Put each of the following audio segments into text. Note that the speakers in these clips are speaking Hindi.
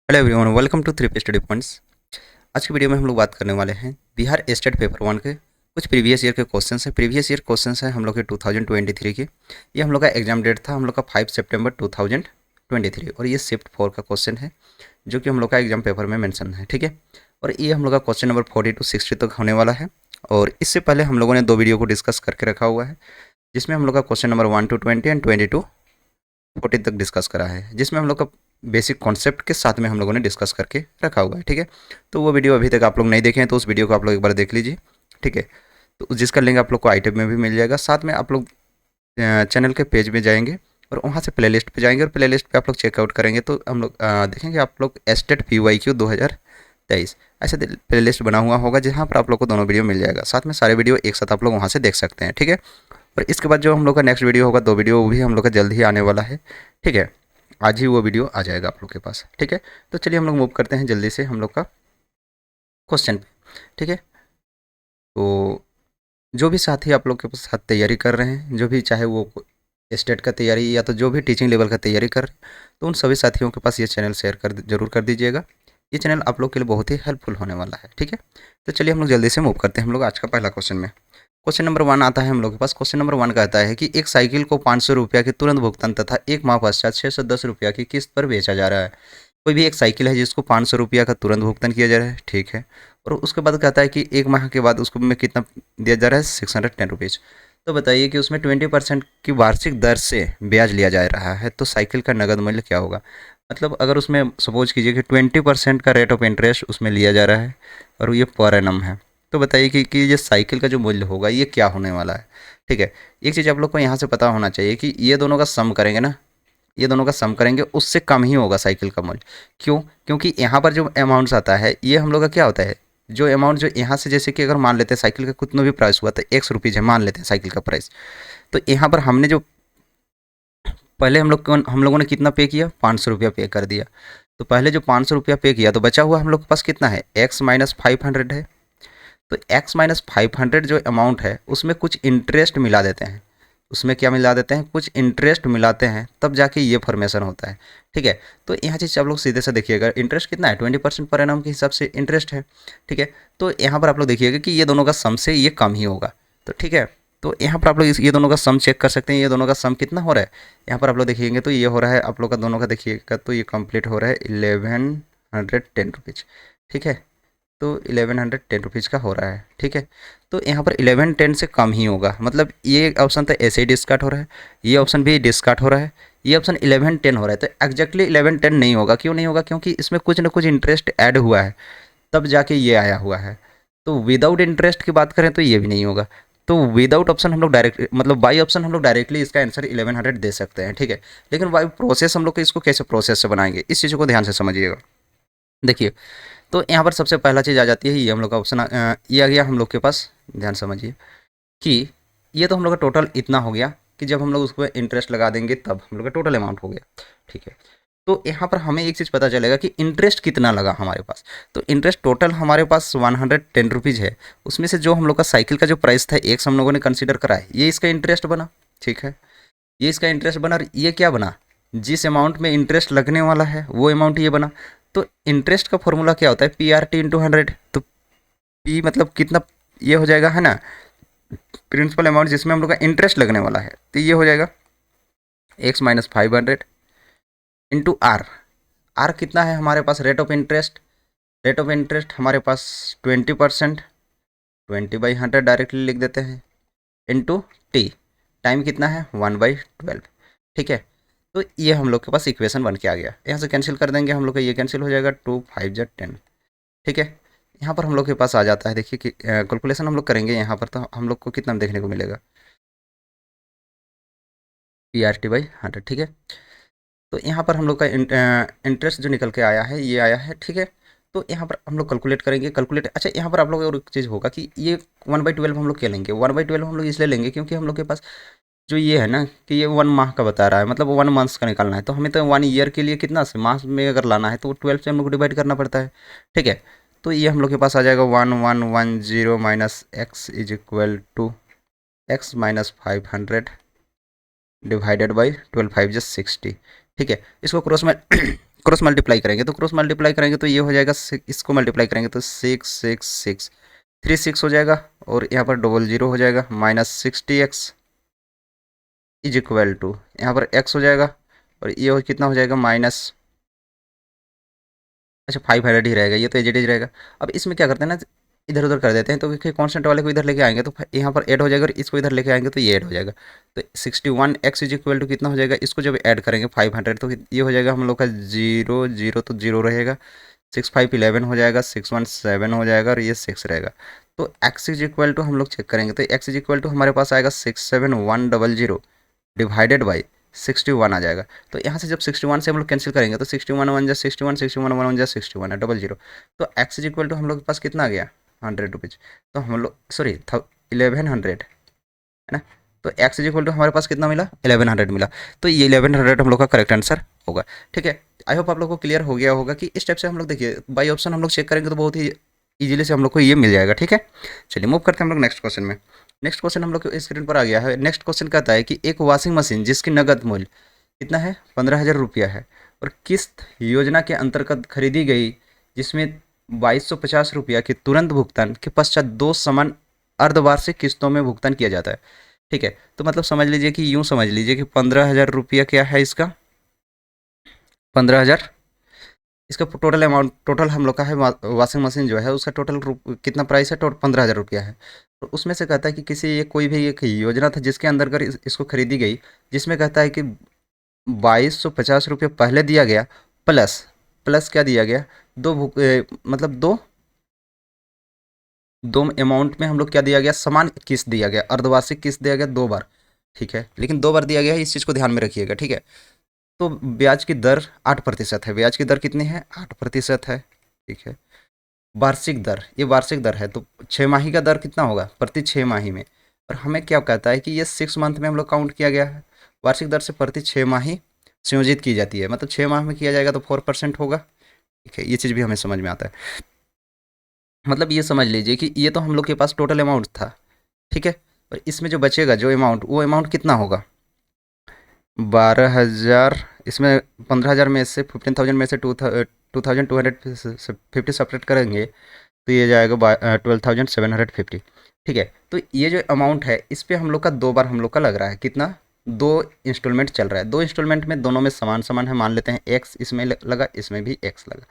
Hello everyone, welcome to three study points. आज की वीडियो में हम लोग बात करने वाले हैं बिहार स्टेट पेपर वन के कुछ प्रीवियस ईयर के क्वेश्चंस हैं। प्रीवियस ईयर क्वेश्चंस हैं हम लोग के 2023 के। ये हम लोग का एग्जाम डेट था हम लोग का 5 सितंबर 2023 और ये शिफ्ट 4 का क्वेश्चन है जो कि हम लोग का एग्जाम पेपर में मेंशन है। ठीक है, और ये हम लोग का क्वेश्चन नंबर 40 to 60 तक होने वाला है। और इससे पहले हम लोगों ने दो वीडियो को डिस्कस करके रखा हुआ है जिसमें हम लोग का question number 1 to 20 and 20 to 40 तक डिस्कस करा है, जिसमें हम लोग का बेसिक कॉन्सेप्ट के साथ में हम लोगों ने डिस्कस करके रखा हुआ है। ठीक है, तो वो वीडियो अभी तक आप लोग नहीं देखे हैं तो उस वीडियो को आप लोग एक बार देख लीजिए। ठीक है, तो जिसका लिंक आप लोग को आईटम में भी मिल जाएगा। साथ में आप लोग चैनल के पेज में जाएंगे और वहाँ से प्लेलिस्ट पे जाएंगे और प्लेलिस्ट पे आप लोग चेकआउट करेंगे तो हम लोग देखेंगे आप लोग एस्टेट PYQ 2023 ऐसे प्लेलिस्ट बना हुआ होगा जहाँ पर आप लोग को दोनों वीडियो मिल जाएगा। साथ में सारे वीडियो एक साथ आप लोग वहाँ से देख सकते हैं। ठीक है, और इसके बाद जो हम लोग का नेक्स्ट वीडियो होगा, दो वीडियो वो भी हम लोग का जल्द ही आने वाला है। ठीक है, आज ही वो वीडियो आ जाएगा आप लोग के पास। ठीक है, तो चलिए हम लोग मूव करते हैं जल्दी से हम लोग का क्वेश्चन पे। ठीक है, तो जो भी साथी आप लोग के पास साथ तैयारी कर रहे हैं, जो भी चाहे वो स्टेट का तैयारी या तो जो भी टीचिंग लेवल का तैयारी कर रहे हैं, तो उन सभी साथियों के पास ये चैनल शेयर कर जरूर कर दीजिएगा। ये चैनल आप लोग के लिए बहुत ही हेल्पफुल होने वाला है। ठीक है, तो चलिए हम लोग जल्दी से मूव करते हैं हम लोग आज का पहला क्वेश्चन में। क्वेश्चन नंबर 1 आता है हम लोग के पास। क्वेश्चन नंबर 1 कहता है कि एक साइकिल को 500 रुपया के तुरंत भुगतान तथा एक माह पश्चात 610 रुपया की किस्त पर बेचा जा रहा है। कोई भी एक साइकिल है जिसको 500 रुपया का तुरंत भुगतान किया जा रहा है। ठीक है, और उसके बाद कहता है कि एक माह के बाद उसको में कितना दिया जा रहा है, 610 रुपीज़। तो बताइए कि उसमें 20% की वार्षिक दर से ब्याज लिया जा रहा है, तो साइकिल का नगद मूल्य क्या होगा। मतलब अगर उसमें सपोज कीजिए कि 20% का रेट ऑफ इंटरेस्ट उसमें लिया जा रहा है और ये पर एनम है, तो बताइए कि ये साइकिल का जो मूल्य होगा ये क्या होने वाला है। ठीक है, एक चीज़ आप लोग को यहाँ से पता होना चाहिए कि ये दोनों का सम करेंगे ना, ये दोनों का सम करेंगे उससे कम ही होगा साइकिल का मूल्य। क्यों? क्योंकि यहाँ पर जो अमाउंट्स आता है ये हम लोग का क्या होता है, जो अमाउंट जो यहाँ से जैसे कि अगर मान लेते हैं साइकिल का कितना भी प्राइस हुआ तो 100 रुपीज़ है, मान लेते हैं साइकिल का प्राइस। तो यहाँ पर हमने जो पहले हम लोगों ने कितना पे किया, 500 रुपया पे कर दिया। तो पहले जो 500 रुपया पे किया तो बचा हुआ हम लोग के पास कितना है, x-500 है। तो x-500 जो अमाउंट है उसमें कुछ इंटरेस्ट मिला देते हैं। उसमें क्या मिला देते हैं, कुछ इंटरेस्ट मिलाते हैं, तब जाके ये फॉर्मेशन होता है। ठीक है, तो यहाँ चीज़ आप लोग सीधे से देखिएगा, इंटरेस्ट कितना है, 20% पर एनम के हिसाब से इंटरेस्ट है। ठीक है, तो यहाँ पर आप लोग देखिएगा कि ये दोनों का सम से ये कम ही होगा। तो ठीक है, तो यहाँ पर आप लोग ये दोनों का सम चेक कर सकते हैं, ये दोनों का सम कितना हो रहा है। यहाँ पर आप लोग देखिएंगे तो ये हो रहा है आप लोग का दोनों का देखिएगा तो ये कंप्लीट हो रहा है 1110 रुपीज़। ठीक है, तो 1110 रुपीज़ का हो रहा है। ठीक है, तो यहाँ पर 1110 से कम ही होगा, मतलब ये ऑप्शन तो ऐसे ही डिस्कार्ड हो रहा है, ये ऑप्शन भी डिस्कार्ड हो रहा है, ये ऑप्शन 1110 हो रहा है। तो एग्जैक्टली 1110 नहीं होगा। क्यों नहीं होगा, क्योंकि इसमें कुछ ना कुछ इंटरेस्ट ऐड हुआ है तब जाके ये आया हुआ है। तो विदाउट इंटरेस्ट की बात करें तो ये भी नहीं होगा। तो विदाउट ऑप्शन हम लोग डायरेक्ट मतलब बाई ऑप्शन हम लोग डायरेक्टली इसका आंसर 1100 दे सकते हैं। ठीक है, लेकिन बाई प्रोसेस हम लोग इसको कैसे प्रोसेस से बनाएंगे इस चीज़ को ध्यान से समझिएगा। देखिए, तो यहाँ पर सबसे पहला चीज़ आ जाती है, ये हम लोग का ऑप्शन ये आ गया हम लोग के पास। ध्यान समझिए कि ये तो हम लोग का टोटल इतना हो गया कि जब हम लोग उसको इंटरेस्ट लगा देंगे तब हम लोग का टोटल अमाउंट हो गया। ठीक है, तो यहाँ पर हमें एक चीज़ पता चलेगा कि इंटरेस्ट कितना लगा हमारे पास। तो इंटरेस्ट टोटल हमारे पास 110 रुपीज़ है। उसमें से जो हम लोग का साइकिल का जो प्राइस था एक हम लोगों ने कंसिडर करा है, ये इसका इंटरेस्ट बना। ठीक है, ये इसका इंटरेस्ट बना और ये क्या बना, जिस अमाउंट में इंटरेस्ट लगने वाला है वो अमाउंट ये बना। तो इंटरेस्ट का फॉर्मूला क्या होता है, PRT/100। तो P मतलब कितना, ये हो जाएगा है ना, प्रिंसिपल अमाउंट जिसमें हम लोग का इंटरेस्ट लगने वाला है, तो ये हो जाएगा x-500 इंटू आर। आर कितना है हमारे पास, rate of interest. Rate of interest हमारे पास 20%, 20/100 डायरेक्टली लिख देते हैं, इंटू टी। टाइम कितना है, 1/12। ठीक है, तो ये हम लोग के पास इक्वेशन बन के आ गया। यहाँ से कैंसिल कर देंगे हम लोग का, ये कैंसिल हो जाएगा, 2×5=10। ठीक है, यहाँ पर हम लोग के पास आ जाता है, देखिए कि कैलकुलेशन हम लोग करेंगे यहाँ पर तो हम लोग को कितना देखने को मिलेगा, PRT/100। ठीक है, तो यहाँ पर हम लोग का इंटरेस्ट जो निकल के आया है ये आया है। ठीक है, तो यहाँ पर हम लोग कैलकुलेट करेंगे, कैलकुलेट। अच्छा, यहाँ पर आप लोग और एक चीज़ होगा कि ये 1/12 हम लोग क्या लेंगे, 1/12 हम लोग इसलिए लेंगे क्योंकि हम लोग के पास जो ये है ना कि ये 1 माह का बता रहा है, मतलब 1 मंथ्स का निकालना है। तो हमें तो 1 ईयर के लिए कितना से माह में अगर लाना है तो 12 से हम लोग को डिवाइड करना पड़ता है। ठीक है, तो ये हम लोग के पास आ जाएगा 1110 minus x is equal to x-500 divided by 12×5=60। ठीक है, इसको क्रॉस में क्रॉस मल्टीप्लाई करेंगे, तो क्रॉस मल्टीप्लाई करेंगे तो ये हो जाएगा, इसको मल्टीप्लाई करेंगे तो 6 6 6 3 6 हो जाएगा, और यहाँ पर डबल जीरो हो जाएगा, -60x इज इक्वल टू यहाँ पर x हो जाएगा, और ये कितना हो जाएगा माइनस, अच्छा 500 ही रहेगा, ये तो एज रहेगा। अब इसमें क्या करते हैं ना, इधर उधर कर देते हैं, तो कांस्टेंट वाले को इधर लेके आएंगे तो यहाँ पर ऐड हो जाएगा, और इसको इधर लेके आएंगे तो ये ऐड हो जाएगा। तो 61x इज इक्वल टू कितना हो जाएगा, इसको जब ऐड करेंगे 500 तो ये हो जाएगा हम लोग का 0 0 तो 0 रहेगा, 6 5 11 हो जाएगा, 6 1 7 हो जाएगा, और ये 6 रहेगा। तो x इज इक्वल टू हम लोग चेक करेंगे, तो x इज इक्वल टू हमारे पास आएगा 67100 डिवाइडेड बाई 61 आ जाएगा। तो यहाँ से जब 61 से हम लोग कैंसिल करेंगे तो 61 1 जा 61, 61 1 जा 61 है, डबल जीरो। तो x इज इक्वल टू हम लोग के पास कितना आ गया, 100 रुपीज़। तो हम लोग सॉरी 1100 है ना, तो x इज इक्वल टू हमारे पास कितना मिला, 1100 मिला। तो ये 1100 हम लोग का करेक्ट आंसर होगा। ठीक है, आई होप आप लोग को क्लियर हो गया होगा कि इस टाइप से हम लोग देखिए बाई ऑप्शन हम लोग चेक करेंगे तो बहुत ही इजीली से हम लोग को ये मिल जाएगा। ठीक है, चलिए मूव करते हैं हम लोग नेक्स्ट क्वेश्चन में। नेक्स्ट क्वेश्चन हम लोग के स्क्रीन पर आ गया है। नेक्स्ट क्वेश्चन कहता है कि एक वॉशिंग मशीन जिसकी नगद मूल्य कितना है, 15,000 रुपया है, और किस्त योजना के अंतर्गत खरीदी गई, जिसमें 2250 रुपया के तुरंत भुगतान के पश्चात 2 समान अर्धवार्षिक किस्तों में भुगतान किया जाता है। ठीक है, तो मतलब समझ लीजिए कि यूँ समझ लीजिए कि 15,000 रुपया क्या है इसका, 15,000 इसका टोटल अमाउंट, टोटल हम लोग का है वॉशिंग मशीन जो है उसका टोटल कितना प्राइस है, टोटल 15,000 रुपया है। तो उसमें से कहता है कि किसी ये कोई भी एक योजना था जिसके अंदर कर इसको खरीदी गई, जिसमें कहता है कि 2250 रुपये पहले दिया गया, प्लस प्लस क्या दिया गया, मतलब दो दो अमाउंट में हम लोग क्या दिया गया, समान किस्त दिया गया, अर्धवार्षिक किस्त दिया गया 2 बार। ठीक है, लेकिन 2 बार दिया गया है, इस चीज़ को ध्यान में रखिएगा। ठीक है, तो ब्याज की दर 8% है, ब्याज की दर कितनी है, 8% है। ठीक है, वार्षिक दर, ये वार्षिक दर है, तो 6 माही का दर कितना होगा, प्रति 6 माही में। और हमें क्या कहता है कि ये 6 मंथ में हम लोग काउंट किया गया है, वार्षिक दर से प्रति 6 माही संयोजित की जाती है, मतलब 6 माह में किया जाएगा तो 4% होगा। ठीक है, ये चीज़ भी हमें समझ में आता है। मतलब ये समझ लीजिए कि ये तो हम लोग के पास टोटल अमाउंट था। ठीक है, और इसमें जो बचेगा जो अमाउंट, वो अमाउंट कितना होगा, 12,000, इसमें 15,000 में से 15,000 में से 2,250 सेपरेट करेंगे तो ये जाएगा 12,750। ठीक है, तो ये जो अमाउंट है इस पे हम लोग का 2 बार हम लोग का लग रहा है, कितना, 2 इंस्टॉलमेंट चल रहा है। 2 इंस्टॉलमेंट में दोनों में समान समान है, मान लेते हैं एक्स इसमें लगा, इसमें भी एक्स लगा।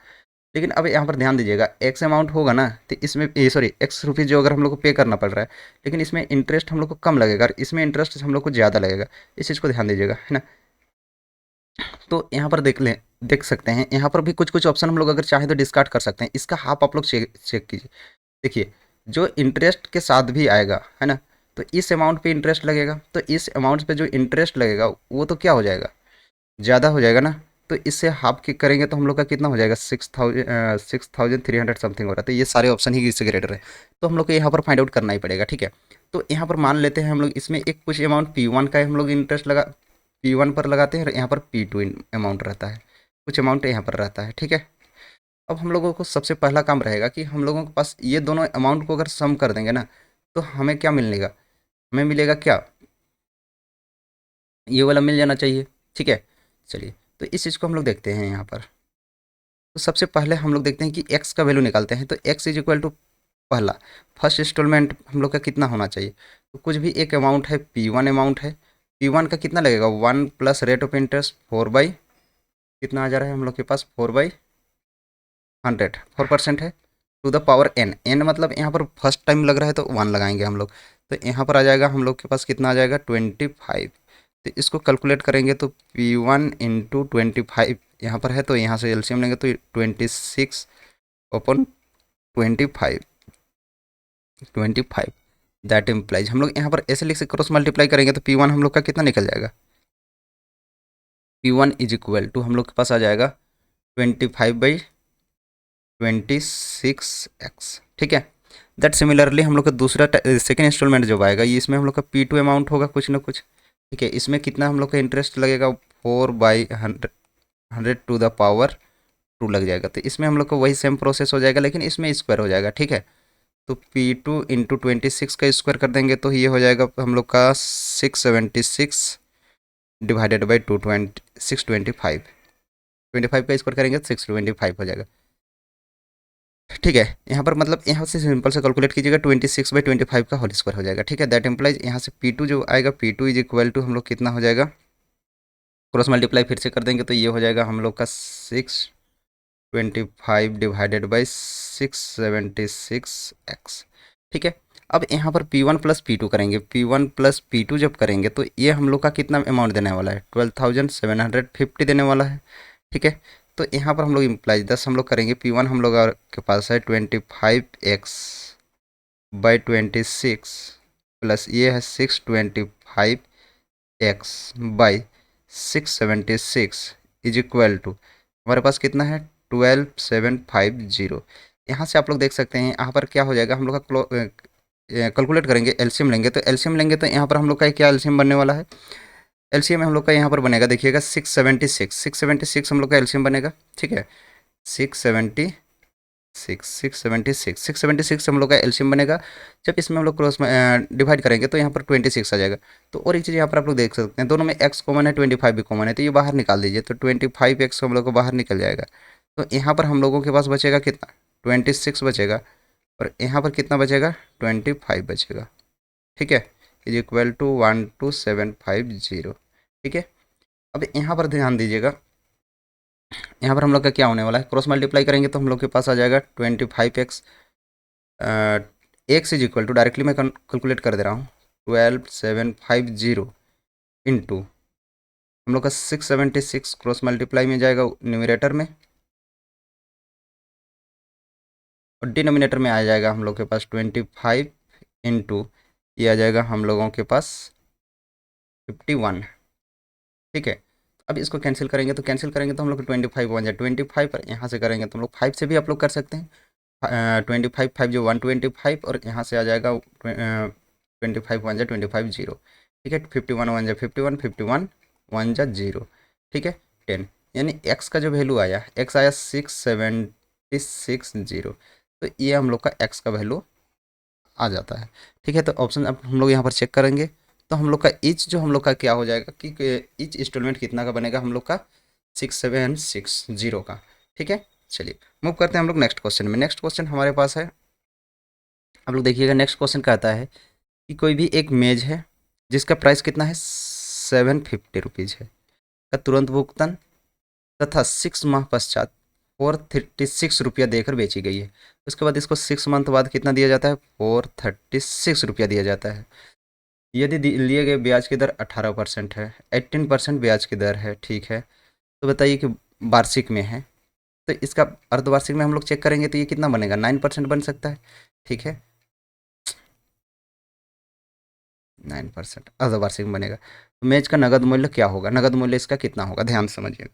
लेकिन अब यहाँ पर ध्यान दीजिएगा, एक्स अमाउंट होगा ना, तो इसमें सॉरी एक्स रुपीज़ जो अगर हम लोग को पे करना पड़ रहा है, लेकिन इसमें इंटरेस्ट हम लोग को कम लगेगा और इसमें इंटरेस्ट हम लोग को ज़्यादा लगेगा। इस चीज़ को ध्यान दीजिएगा, है ना। तो यहाँ पर देख सकते हैं, यहाँ पर भी कुछ कुछ ऑप्शन हम लोग अगर चाहें तो डिस्कार्ड कर सकते हैं, इसका हाफ आप लोग चेक कीजिए। देखिए, जो इंटरेस्ट के साथ भी आएगा, है ना, तो इस अमाउंट पे इंटरेस्ट लगेगा, तो इस अमाउंट पे जो इंटरेस्ट लगेगा वो तो क्या हो जाएगा, ज़्यादा हो जाएगा ना। तो इससे हाफ किक करेंगे तो हम लोग का कितना हो जाएगा, 6,300 समथिंग हो रहा है। तो ये सारे ऑप्शन ही इससे ग्रेटर है, तो हम लोग को यहाँ पर फाइंड आउट करना ही पड़ेगा। ठीक है, तो यहाँ पर मान लेते हैं हम लोग, इसमें एक कुछ अमाउंट P1 का हम लोग इंटरेस्ट लगा, P1 पर लगाते हैं, और यहाँ पर P2 अमाउंट रहता है, कुछ अमाउंट यहाँ पर रहता है। ठीक है, अब हम लोगों को सबसे पहला काम रहेगा कि हम लोगों के पास ये दोनों अमाउंट को अगर सम कर देंगे ना, तो हमें क्या मिलेगा, हमें मिलेगा क्या, ये वाला मिल जाना चाहिए। ठीक है, चलिए, तो इस चीज़ को हम लोग देखते हैं यहाँ पर। तो सबसे पहले हम लोग देखते हैं कि x का वैल्यू निकालते हैं, तो x इज इक्वल टू पहला फर्स्ट इंस्टॉलमेंट हम लोग का कितना होना चाहिए, तो कुछ भी एक अमाउंट है, P1 अमाउंट है, P1 का कितना लगेगा, 1 plus rate of interest 4 by कितना आ जा रहा है हम लोग के पास, 4/100, 4% है, to the power n, n मतलब यहाँ पर फर्स्ट टाइम लग रहा है तो 1 लगाएंगे हम लोग। तो यहाँ पर आ जाएगा हम लोग के पास कितना आ जाएगा, 25। तो इसको कैलकुलेट करेंगे तो P1 इंटू 25 यहाँ पर है, तो यहाँ से एलसीएम लेंगे तो 26/25, 25 दैट इम्प्लाइज, हम लोग यहाँ पर ऐसे लिख से क्रॉस मल्टीप्लाई करेंगे तो P1 हम लोग का कितना निकल जाएगा, P1 इज इक्वल टू हम लोग के पास आ जाएगा 25/26x। ठीक है, दैट सिमिलरली हम लोग का दूसरा सेकेंड इंस्टॉलमेंट जो आएगा, ये इसमें हम लोग का P2 अमाउंट होगा कुछ ना कुछ। ठीक है, इसमें कितना हम लोग का इंटरेस्ट लगेगा, 4/100 टू द पावर 2 लग जाएगा। तो इसमें हम लोग को वही सेम प्रोसेस हो जाएगा, लेकिन इसमें स्क्वायर हो जाएगा। ठीक है, तो P2 इंटू 26 का स्क्वायर कर देंगे तो ये हो जाएगा हम लोग का 676 डिवाइडेड बाई 625। 25 का स्क्वायर करेंगे तो 625 हो जाएगा। ठीक है, यहाँ पर मतलब यहाँ से सिंपल से कैलकुलेट कीजिएगा 26/25 का होल स्क्वायर हो जाएगा। ठीक है, दैट इम्प्लाइज यहाँ से P2 जो आएगा, P2 इज इक्वल टू हम लोग कितना हो जाएगा, क्रॉस मल्टीप्लाई फिर से कर देंगे तो ये हो जाएगा हम लोग का 625 डिवाइडेड बाई 676x। ठीक है, अब यहाँ पर P1 प्लस P2 करेंगे, P1 प्लस P2 जब करेंगे तो ये हम लोग का कितना अमाउंट देने वाला है, 12,750 देने वाला है। ठीक है, तो यहाँ पर हम लोग इम्प्लाइज 10 हम लोग करेंगे, P1 हम लोग के पास है 25x/26 प्लस ये है 625x/676 इज इक्वल टू हमारे पास कितना है 12,750। यहाँ से आप लोग देख सकते हैं यहाँ पर क्या हो जाएगा, हम लोग का कैलकुलेट करेंगे, एलसीएम लेंगे तो यहाँ पर हम लोग का क्या एलसीएम बनने वाला है, एलसीएम हम लोग का यहाँ पर बनेगा देखिएगा 676 हम लोग का एलसीएम बनेगा। ठीक है, 676 हम लोग का एलसीएम बनेगा। जब इसमें हम लोग क्रॉस डिवाइड करेंगे तो यहाँ पर 26 आ जाएगा। तो और एक चीज़ यहाँ पर आप लोग देख सकते हैं, दोनों में x कॉमन है, 25 भी कॉमन है, तो ये बाहर निकाल दीजिए तो 25x हम लोग को बाहर निकल जाएगा। तो यहाँ पर हम लोगों के पास बचेगा कितना, 26 बचेगा, और यहाँ पर कितना बचेगा, 25 बचेगा। ठीक है, इज इक्वल टू 12,750। ठीक है, अब यहाँ पर ध्यान दीजिएगा, यहाँ पर हम लोग का क्या होने वाला है, क्रॉस मल्टीप्लाई करेंगे तो हम लोग के पास आ जाएगा 25x, x is equal to directly मैं कैलकुलेट कर दे रहा हूँ 12,750 इंटू हम लोग का 676 क्रॉस मल्टीप्लाई में जाएगा न्यूमरेटर में, और डिनोमिनेटर में आ जाएगा हम लोग के पास 25 इंटू ये आ जाएगा हम लोगों के पास 51। ठीक है, अब इसको कैंसिल करेंगे तो हम लोग 25 बन जाए 25, पर यहाँ से करेंगे तो हम लोग 5 से भी आप लोग कर सकते हैं, 25 5 जो 125, और यहाँ से आ जाएगा 25 1 जा 25 0। ठीक है, 51 1 जा 51, 51 1 जा 0। ठीक है, 10, यानी x का जो वैल्यू आया, x आया 6760, तो ये हम लोग का x का वैल्यू आ जाता है। ठीक है, तो ऑप्शन अब हम लोग यहाँ पर चेक करेंगे तो हम लोग का ईच जो हम लोग का क्या हो जाएगा कि ईच इंस्टॉलमेंट कितना का बनेगा, हम लोग का 6760 का। ठीक है, चलिए मूव करते हैं हम लोग नेक्स्ट क्वेश्चन में। नेक्स्ट क्वेश्चन हमारे पास है, आप लोग देखिएगा, नेक्स्ट क्वेश्चन कहता है कि कोई भी एक मेज है जिसका प्राइस कितना है 750 है, का तुरंत भुगतान तथा 6 माह पश्चात 436 रुपया देकर बेची गई है। उसके बाद इसको 6 मंथ बाद कितना दिया जाता है, 436 रुपया दिया जाता है। यदि लिए गए ब्याज की दर 18% है, 18% ब्याज की दर है। ठीक है, तो बताइए कि वार्षिक में है, तो इसका अर्धवार्षिक में हम लोग चेक करेंगे तो ये कितना बनेगा, 9% बन सकता है। ठीक है, 9% अर्धवार्षिक बनेगा। तो मेज का नगद मूल्य क्या होगा, नगद मूल्य इसका कितना होगा, ध्यान समझिए।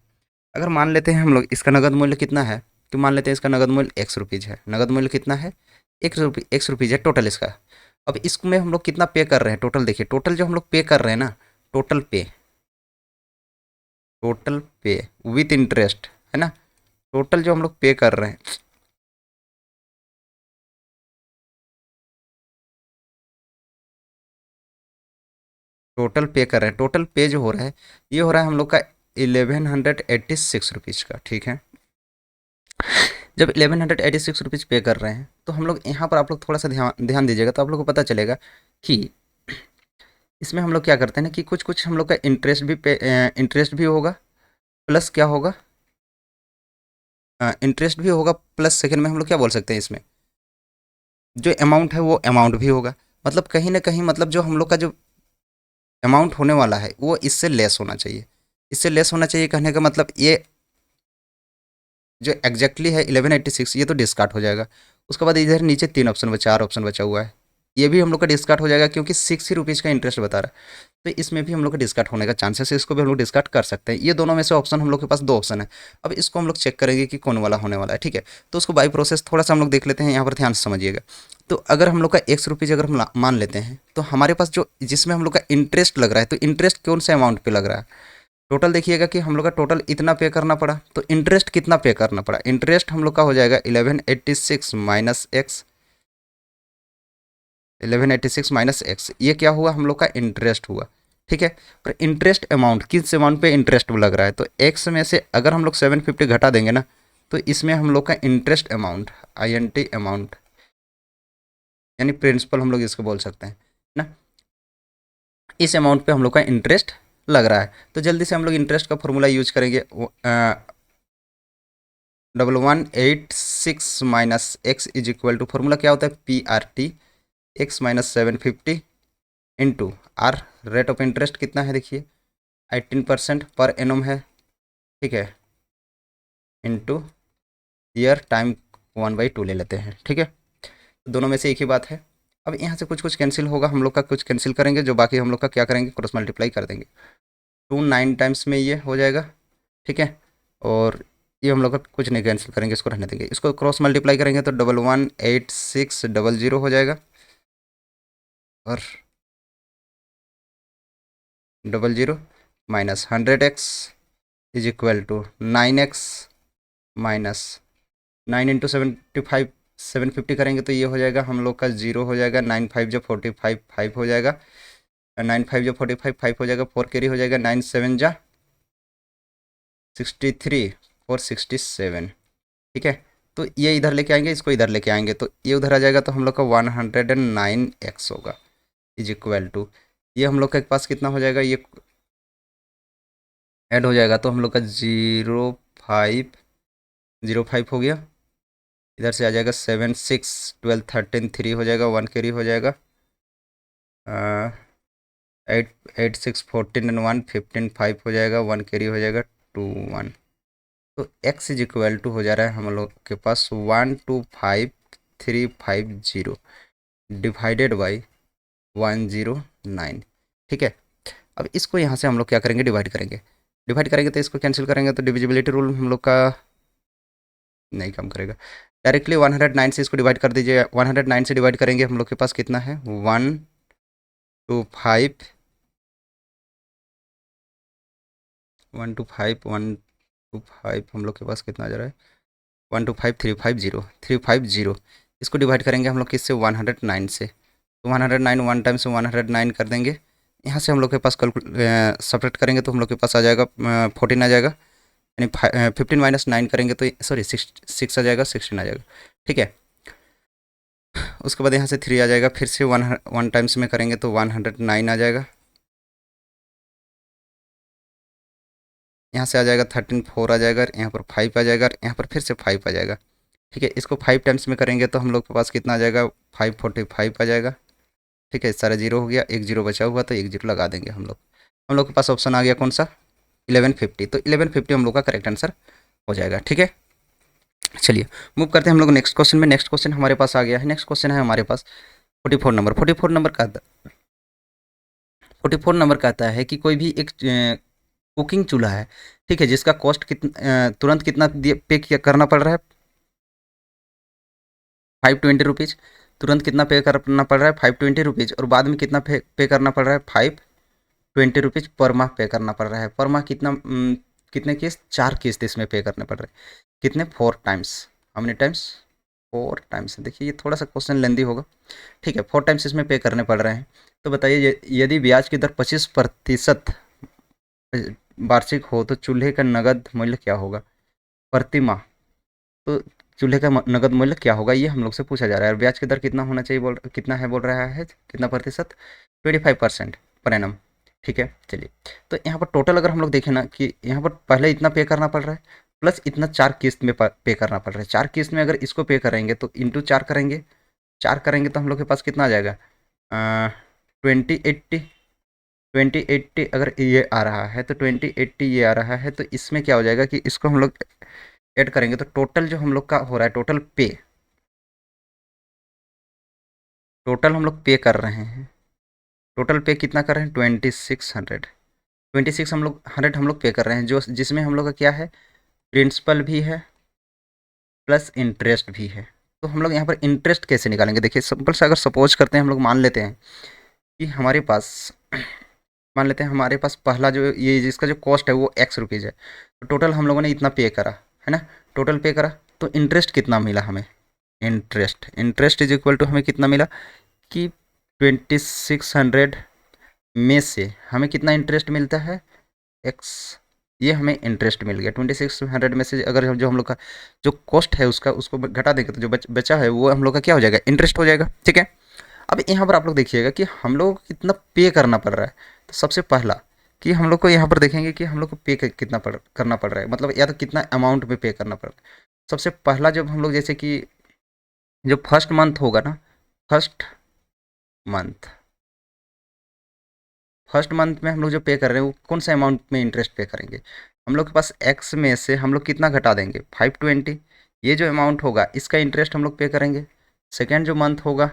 अगर मान लेते हैं हम लोग इसका नगद मूल्य कितना है, तो मान लेते हैं इसका नगद मूल्य ₹1 है। नगद मूल्य कितना है, ₹1 है टोटल इसका। अब इसमें हम लोग कितना पे कर रहे हैं, टोटल देखिए, टोटल जो हम लोग पे कर रहे हैं ना, टोटल पे विथ इंटरेस्ट है ना, टोटल जो हम लोग पे कर रहे हैं, टोटल पे कर रहे हैं, टोटल पे जो हो रहा है ये हो रहा है हम लोग का 1186 रुपीज़ का। ठीक है, जब 1186 रुपीज़ पे कर रहे हैं तो हम लोग यहाँ पर आप लोग थोड़ा सा ध्यान दीजिएगा तो आप लोग को पता चलेगा कि इसमें हम लोग क्या करते हैं ना कि कुछ कुछ हम लोग का इंटरेस्ट भी होगा, प्लस क्या होगा, इंटरेस्ट भी होगा, प्लस सेकंड में हम लोग क्या बोल सकते हैं, इसमें जो अमाउंट है वो अमाउंट भी होगा। मतलब कहीं ना कहीं मतलब जो हम लोग का जो अमाउंट होने वाला है वो इससे लेस होना चाहिए, इससे लेस होना चाहिए। कहने का मतलब ये जो एग्जैक्टली है 1186 ये तो डिस्कार्ड हो जाएगा। उसके बाद इधर नीचे 3 ऑप्शन बचा, 4 ऑप्शन बचा हुआ है, ये भी हम लोग का डिस्कार्ड हो जाएगा क्योंकि 6 ही रुपीज़ का इंटरेस्ट बता रहा है। तो इसमें भी हम लोग का डिस्कार्ड होने का चांसेस है, इसको भी हम लोग डिस्कार्ड कर सकते हैं। ये दोनों में से ऑप्शन हम लोग के पास 2 ऑप्शन है। अब इसको हम लोग चेक करेंगे कि कौन वाला होने वाला है। ठीक है, तो उसको बाई प्रोसेस थोड़ा सा हम लोग देख लेते हैं, यहाँ पर ध्यान से समझिएगा। तो अगर हम लोग का ₹100 अगर हम मान लेते हैं तो हमारे पास जो जिसमें हम लोग का इंटरेस्ट लग रहा है, तो इंटरेस्ट कौन से अमाउंट पे लग रहा है, टोटल देखिएगा कि हम लोग का टोटल इतना पे करना पड़ा, तो इंटरेस्ट कितना पे करना पड़ा, इंटरेस्ट हम लोग का हो जाएगा 1186 माइनस एक्स, 1186 माइनस एक्स, ये क्या हुआ हम लोग का इंटरेस्ट हुआ। ठीक है। और इंटरेस्ट अमाउंट, किस अमाउंट पे इंटरेस्ट लग रहा है, तो एक्स में से अगर हम लोग 750 घटा देंगे ना, तो इसमें हम लोग का इंटरेस्ट अमाउंट, INT अमाउंट, यानी प्रिंसिपल हम लोग इसको बोल सकते हैं ना, इस अमाउंट पे हम लोग का इंटरेस्ट लग रहा है। तो जल्दी से हम लोग इंटरेस्ट का फॉर्मूला यूज करेंगे, 1186 minus x is equal to, formula क्या होता है, PRT, x minus 750 into R, rate of interest कितना है देखिए 18% पर एनम है, ठीक है, इंटू ईयर टाइम 1/2 ले लेते हैं, ठीक है। दोनों में से एक ही बात है। अब यहाँ से कुछ कुछ कैंसिल होगा, हम लोग का कुछ कैंसिल करेंगे, जो बाकी हम लोग का क्या करेंगे, क्रॉस मल्टीप्लाई कर देंगे। 2 9 टाइम्स में ये हो जाएगा, ठीक है। और ये हम लोग का कुछ नहीं कैंसिल करेंगे, इसको रहने देंगे। इसको क्रॉस मल्टीप्लाई करेंगे तो 118600 हो जाएगा, और 00 minus 100x is equal to 9x minus 9 × 75 750 करेंगे तो ये हो जाएगा हम लोग का 0 हो जाएगा, 9 5 जो 45 5 हो जाएगा, 9 5 जो 45 5 हो जाएगा, 4 कैरी हो जाएगा, 9 7 जा 63 4 67, ठीक है। तो ये इधर लेके आएंगे, इसको इधर लेके आएंगे, तो ये उधर आ जाएगा, तो हम लोग का 109x होगा इज इक्वल टू, ये हम लोग के पास कितना हो जाएगा, ये ऐड हो जाएगा, तो हम लोग का 05 हो गया। इधर से आ जाएगा 7 6 12 13 3 हो जाएगा, 1 कैरी हो जाएगा, 8 8 6 14 एंड 1 15 5 हो जाएगा, 1 कैरी हो जाएगा 2 1। तो x इज इक्वल टू हो जा रहा है हम लोग के पास 125,350 डिवाइडेड बाई 109, ठीक है। अब इसको यहाँ से हम लोग क्या करेंगे, डिवाइड करेंगे तो इसको कैंसिल करेंगे, तो डिविजिबिलिटी रूल हम लोग का नहीं काम करेगा। डायरेक्टली 109 से इसको डिवाइड कर दीजिए, 109 से डिवाइड करेंगे हम लोग के पास कितना है, 125 हम लोग के पास कितना आ जा रहा है, 125,350 इसको डिवाइड करेंगे हम लोग किससे, 109 से, तो 109 वन टाइम से 109 कर देंगे। यहाँ से हम लोग के पास सब्ट्रैक्ट करेंगे तो हम लोग के पास आ जाएगा 14 आ जाएगा, यानी 15 माइनस 9 करेंगे तो सॉरी 6 आ जाएगा, 16 आ जाएगा, ठीक है। उसके बाद यहाँ से 3 आ जाएगा, फिर से वन टाइम्स में करेंगे तो 109 आ जाएगा, यहाँ से आ जाएगा 13 4 आ जाएगा, यहाँ पर 5 आ जाएगा, यहाँ पर फिर से 5 आ जाएगा, ठीक है। इसको 5 टाइम्स में करेंगे तो हम लोग के पास कितना आ जाएगा, 545 आ जाएगा, ठीक है। सारा जीरो हो गया, एक जीरो बचा हुआ तो एक जीरो लगा देंगे हम लोग के पास ऑप्शन आ गया कौन सा, 1150, तो 1150 हम लोग का करेक्ट आंसर हो जाएगा, ठीक है। चलिए मूव करते हैं हम लोग नेक्स्ट क्वेश्चन में। नेक्स्ट क्वेश्चन हमारे पास आ गया है, नेक्स्ट क्वेश्चन है हमारे पास 44 नंबर। 44 नंबर कहता है कि कोई भी एक कुकिंग चूल्हा है, ठीक है, जिसका कॉस्ट तुरंत कितना पे करना पड़ रहा है, 520 रुपीज़। तुरंत कितना पे करना पड़ रहा है, 520 रुपीज़, और बाद में कितना पे करना पड़ रहा है, 520 रुपीज़ पर माह पे करना पड़ रहा है। पर माह कितना कितने किस्त, 4 किस्त इसमें पे करने पड़ रहे हैं, कितने, 4 times, how many times, 4 times. देखिए ये थोड़ा सा क्वेश्चन लेंदी होगा, ठीक है, 4 टाइम्स इसमें पे करने पड़ रहे हैं। तो बताइए यदि ब्याज की दर 25% वार्षिक हो तो चूल्हे का नगद मूल्य क्या होगा प्रति माह, तो चूल्हे का नगद मूल्य क्या होगा, ये हम लोग से पूछा जा रहा है। और ब्याज की दर कितना होना चाहिए, कितना है बोल रहा है, कितना प्रतिशत, 25% पर एनम, ठीक है। चलिए तो यहाँ पर टोटल अगर हम लोग देखें ना कि यहाँ पर पहले इतना पे करना पड़ रहा है, प्लस इतना 4 किस्त में पे करना पड़ रहा है। 4 किस्त में अगर इसको पे करेंगे तो इंटू 4 करेंगे, 4 करेंगे तो हम लोग के पास कितना आ जाएगा, 2080 अगर ये आ रहा है तो 2080 ये आ रहा है, तो इसमें क्या हो जाएगा कि इसको हम लोग ऐड करेंगे तो टोटल जो हम लोग का हो रहा है, टोटल हम लोग पे कर रहे हैं, टोटल पे कितना कर रहे हैं, 2600 हम लोग 100 हम लोग पे कर रहे हैं, जो जिसमें हम लोग का क्या है, प्रिंसिपल भी है प्लस इंटरेस्ट भी है। तो हम लोग यहाँ पर इंटरेस्ट कैसे निकालेंगे, देखिए सिंपल से अगर सपोज करते हैं, हम लोग मान लेते हैं कि हमारे पास मान लेते हैं हमारे पास पहला जो ये जिसका जो कॉस्ट है वो ₹X है, तो टोटल हम लोगों ने इतना पे करा है ना, टोटल पे करा, तो इंटरेस्ट कितना मिला हमें, इंटरेस्ट इज इक्वल टू हमें कितना मिला कि 2600 में से हमें कितना इंटरेस्ट मिलता है, एक्स, ये हमें इंटरेस्ट मिल गया 2600 में से। अगर जो हम लोग का जो कॉस्ट है उसका उसको घटा देंगे तो जो बचा है वो हम लोग का क्या हो जाएगा, इंटरेस्ट हो जाएगा। ठीक है, अब यहाँ पर आप लोग देखिएगा कि हम लोग को कितना पे करना पड़ रहा है। तो सबसे पहला कि हम लोग को यहाँ पर देखेंगे कि हम लोग को पे कितना करना पड़ रहा है, मतलब या तो कितना अमाउंट में पे करना पड़ रहा है। सबसे पहला जब हम लोग जैसे कि जो फर्स्ट मंथ होगा ना, फर्स्ट मंथ, फर्स्ट मंथ में हम लोग जो पे कर रहे हैं वो कौन सा अमाउंट में इंटरेस्ट पे करेंगे, हम लोग के पास एक्स में से हम लोग कितना घटा देंगे 520, ये जो अमाउंट होगा इसका इंटरेस्ट हम लोग पे करेंगे। सेकेंड जो मंथ होगा,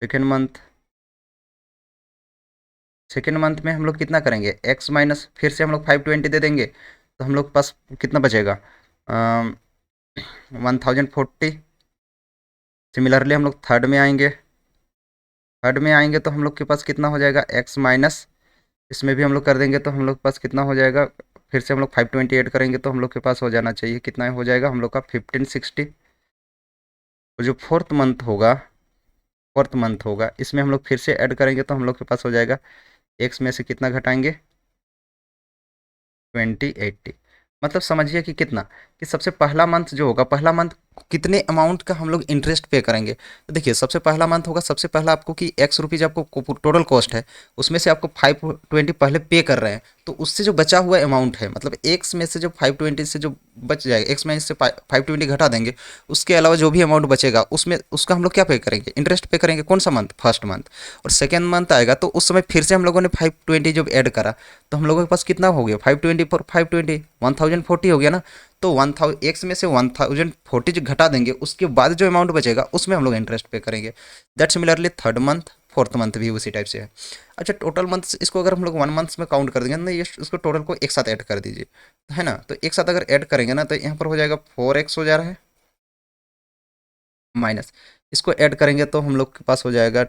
सेकेंड मंथ, सेकेंड मंथ में हम लोग कितना करेंगे, एक्स माइनस फिर से हम लोग 520 दे देंगे, तो हम लोग के पास कितना बचेगा, 1040। सिमिलरली हम लोग थर्ड में आएंगे, थर्ड में आएंगे तो हम लोग के पास कितना हो जाएगा, एक्स माइनस, इसमें भी हम लोग कर देंगे तो हम लोग के पास कितना हो जाएगा, फिर से हम लोग 520 ऐड करेंगे तो हम लोग के पास हो जाना चाहिए, कितना हो जाएगा हम लोग का 1560। और जो फोर्थ मंथ होगा इसमें हम लोग फिर से ऐड करेंगे तो हम लोग के पास हो जाएगा, एक्स में से कितना घटाएंगे, 2080। मतलब समझिए कि कितना, कि सबसे पहला मंथ जो होगा, पहला मंथ कितने अमाउंट का हम लोग इंटरेस्ट पे करेंगे। तो देखिए सबसे पहला मंथ होगा, सबसे पहला आपको कि एक्स रुपीज़ आपको टोटल कॉस्ट है, उसमें से आपको 520 पहले पे कर रहे हैं, तो उससे जो बचा हुआ अमाउंट है, मतलब एक्स में से जो 520 से जो बच जाएगा, एक्स में से 520 घटा देंगे, उसके अलावा जो भी अमाउंट बचेगा उसमें उसका हम लोग क्या पे करेंगे, इंटरेस्ट पे करेंगे। कौन सा मंथ, फर्स्ट मंथ। और सेकेंड मंथ आएगा तो उस समय फिर से हम लोगों ने 520 जब ऐड करा तो हम लोगों के पास कितना हो गया, 520 पर 520 1040 हो गया ना। तो 1000 एक्स में से 1040 जो घटा देंगे उसके बाद जो अमाउंट बचेगा उसमें हम लोग इंटरेस्ट पे करेंगे। That similarly third month, fourth month भी उसी टाइप से है। अच्छा टोटल मंथ्स, इसको अगर हम लोग 1 मंथ में काउंट कर देंगे ना, ये इसको टोटल को एक साथ ऐड कर दीजिए, है ना। तो एक साथ अगर ऐड करेंगे ना तो यहाँ पर हो जाएगा 4x हो जा रहा है, माइनस इसको ऐड करेंगे तो हम लोग के पास हो जाएगा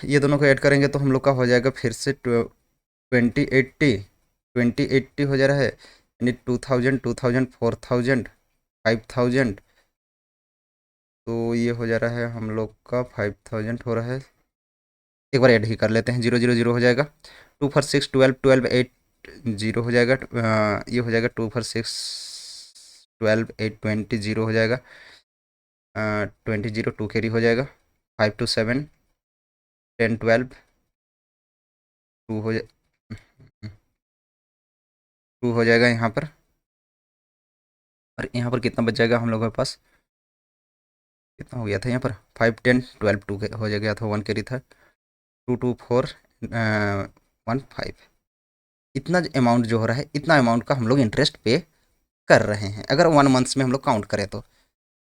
ये दोनों को ऐड करेंगे तो हम लोग का हो जाएगा फिर से 2080 हो जा रहा है, यानी 2000 2000 4000 5000। तो ये हो जा रहा है हम लोग का 5000 हो रहा है, एक बार ऐड ही कर लेते हैं, 000 हो जाएगा, 2 4 6 12 12 8 जीरो हो जाएगा, ये हो जाएगा 2 4 6 12 8 20 जीरो हो जाएगा, 20 जीरो 2 कैरी हो जाएगा, 5 2 7 10 12 टू हो जाए, 2 हो जाएगा यहाँ पर। और यहाँ पर कितना बच जाएगा हम लोगों के पास, कितना हो गया था यहाँ पर 5 10 12 2 हो गया था, 1 कैरी था, 2 2 4 1 5। इतना अमाउंट जो हो रहा है, इतना अमाउंट का हम लोग इंटरेस्ट पे कर रहे हैं, अगर 1 मंथ्स में हम लोग काउंट करें तो।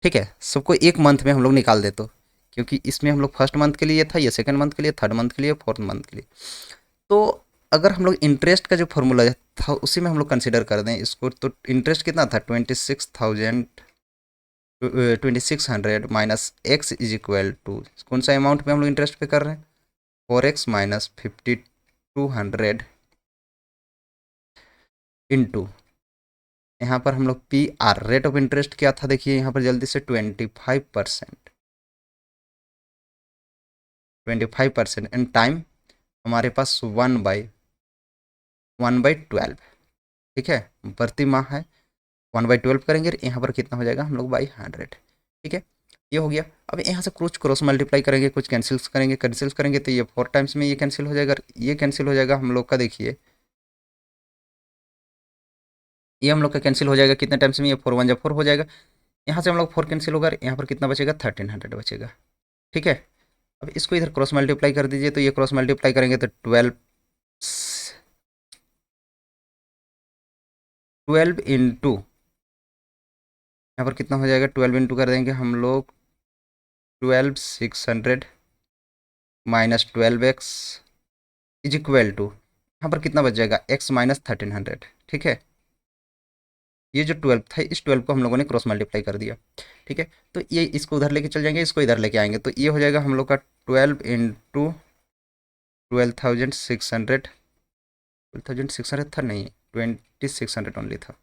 ठीक है, सबको एक मंथ में हम लोग निकाल दे तो, क्योंकि इसमें हम लोग फर्स्ट मंथ के लिए था, ये सेकंड मंथ के लिए, थर्ड मंथ के लिए, फोर्थ मंथ के लिए। तो अगर हम लोग इंटरेस्ट का जो फॉर्मूला था उसी में हम लोग कंसिडर कर दें इसको, तो इंटरेस्ट कितना था, 2600 minus x is equal to, कौन सा अमाउंट में हम लोग इंटरेस्ट पे कर रहे हैं, 4x माइनस 5200 इंटू, यहाँ पर हम लोग P R rate of interest क्या था, देखिए यहाँ पर जल्दी से 25%, 25% एंड टाइम हमारे पास 1/12। ठीक है, प्रति माह है, 1/12 करेंगे, यहाँ पर कितना हो जाएगा हम लोग 100। ठीक है, ये हो गया। अब यहाँ से कुछ क्रॉस मल्टीप्लाई करेंगे, कुछ कैंसिल करेंगे तो ये 4 टाइम्स में ये कैंसिल हो जाएगा, ये कैंसिल हो जाएगा हम लोग का, देखिए ये हम लोग का कैंसिल हो जाएगा कितने टाइम्स में, ये 4 1 4 हो जाएगा, यहाँ से हम लोग 4 कैंसिल होगा, यहाँ पर कितना बचेगा 1300 बचेगा। ठीक है, अब इसको इधर क्रॉस मल्टीप्लाई कर दीजिए, तो ये क्रॉस मल्टीप्लाई करेंगे तो 12 इंटू, यहाँ पर कितना हो जाएगा, 12 इंटू कर देंगे हम लोग 12600 minus 12x is equal to, यहाँ पर कितना बच जाएगा, x माइनस 1300। ठीक है, ये जो 12 था इस 12 को हम लोगों ने क्रॉस मल्टीप्लाई कर दिया। ठीक है, तो ये इसको उधर लेके चल जाएंगे, इसको इधर लेके आएंगे, तो ये हो जाएगा हम लोग का 12 इंटू 12,600, 12,600 था नहीं, 2600 ओनली था,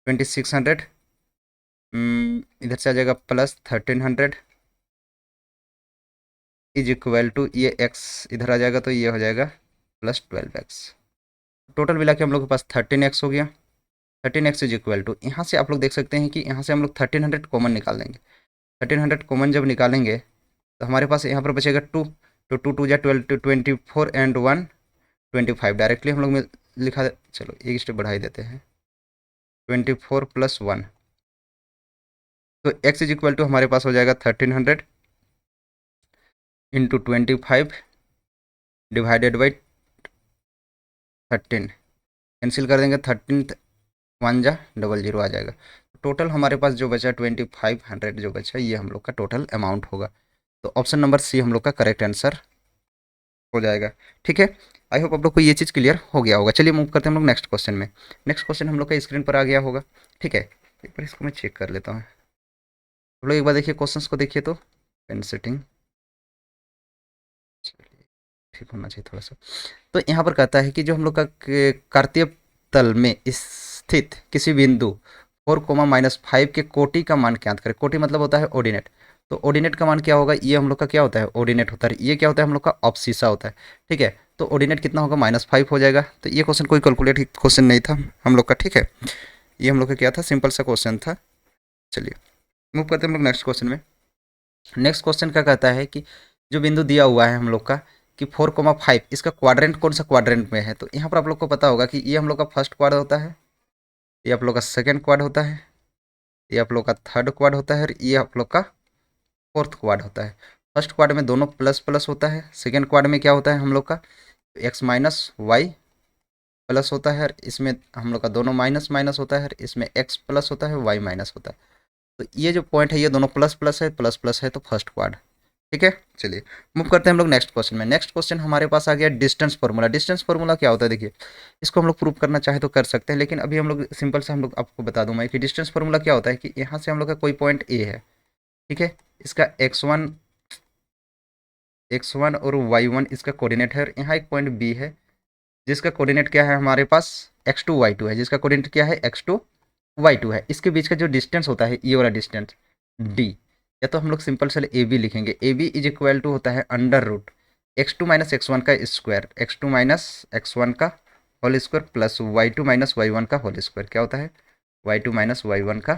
2600, इधर से आ जाएगा प्लस 1300, इज इक्वल टू ये x इधर आ जाएगा तो ये हो जाएगा प्लस 12x। टोटल मिला के हम लोग के पास 13x हो गया। 13x इज इक्वल टू, यहाँ से आप लोग देख सकते हैं कि यहाँ से हम लोग 1300 कॉमन निकाल देंगे। 1300 कॉमन जब निकालेंगे तो हमारे पास यहाँ पर बचेगा 2, तो 2 2 जा 12 to 24 एंड 1 25। डायरेक्टली हम लोग में लिखा, चलो एक स्टेप बढ़ा ही देते हैं, 24 प्लस 1, तो x इज इक्वल टू हमारे पास हो जाएगा 1300 इंटू 25 डिवाइडेड बाई 13, कैंसिल कर देंगे, 13 1 जा 00 आ जाएगा। टोटल हमारे पास जो बचा 2500 जो बचा, ये हम लोग का टोटल अमाउंट होगा। तो ऑप्शन नंबर सी हम लोग का करेक्ट आंसर हो जाएगा। ठीक है, आई होप आप लोग को ये चीज़ क्लियर हो गया होगा। चलिए मूव करते हैं हम लोग नेक्स्ट क्वेश्चन में। नेक्स्ट क्वेश्चन हम लोग का स्क्रीन पर आ गया होगा। ठीक है, एक बार इसको मैं चेक कर लेता हूँ। आप लोग एक बार देखिए क्वेश्चंस को, देखिए तो पेन सेटिंग ठीक होना चाहिए थोड़ा सा। तो यहाँ पर कहता है कि जो हम लोग का कार्तीय तल में स्थित किसी बिंदु 4, -5 के कोटि का मान ज्ञात करें। कोटि मतलब होता है ऑर्डिनेट, तो ऑर्डिनेट का मान क्या होगा, ये हम लोग का क्या होता है, ऑर्डिनेट होता है। ये क्या होता है, हम लोग का ऑब्सिसा होता है। ठीक है, तो ऑर्डिनेट कितना होगा, -5 हो जाएगा। तो ये क्वेश्चन कोई कैलकुलेट क्वेश्चन नहीं था हम लोग का। ठीक है, ये हम लोग का क्या था, सिंपल सा क्वेश्चन था। चलिए मूव करते हैं हम लोग नेक्स्ट क्वेश्चन में। नेक्स्ट क्वेश्चन क्या कहता है कि जो बिंदु दिया हुआ है हम लोग का कि 4, 5, इसका क्वाड्रेंट कौन सा क्वाड्रेंट में है। तो यहाँ पर आप लोग को पता होगा कि ये हम लोग का फर्स्ट क्वाड होता है, ये आप लोग का सेकेंड क्वाड होता है, ये आप लोग का थर्ड क्वाड होता है, और ये आप लोग का फोर्थ क्वाड होता है। फर्स्ट क्वाड में दोनों प्लस प्लस होता है, सेकेंड क्वाड में क्या होता है हम लोग का x माइनस वाई प्लस होता है, और इसमें हम लोग का दोनों माइनस माइनस होता है, और इसमें x प्लस होता है, y माइनस होता है। तो ये जो पॉइंट है ये दोनों प्लस प्लस है, प्लस प्लस है, तो फर्स्ट क्वाड। ठीक है, चलिए मूव करते हैं हम लोग नेक्स्ट क्वेश्चन में। नेक्स्ट क्वेश्चन हमारे पास आ गया डिस्टेंस फार्मूला। डिस्टेंस फार्मूला क्या होता है, देखिए इसको हम लोग प्रूव करना चाहे तो कर सकते हैं, लेकिन अभी हम लोग सिंपल से हम लोग आपको बता दूं मैं कि डिस्टेंस फार्मूला क्या होता है कि यहाँ से हम लोग का कोई पॉइंट ए है। ठीक है, इसका x1 और y1 इसका कोऑर्डिनेट है, और यहाँ एक पॉइंट बी है जिसका कोऑर्डिनेट क्या है हमारे पास x2 y2 है, जिसका कोऑर्डिनेट क्या है x2 y2 है। इसके बीच का जो डिस्टेंस होता है ये वाला डिस्टेंस d, या तो हम लोग सिंपल से ए बी लिखेंगे। A B is equal to होता है under root x2 minus x1 का स्क्वायर, x2 माइनस x1 का whole square plus y2 minus y1 का होल स्क्वायर, क्या होता है y2 माइनस y1 का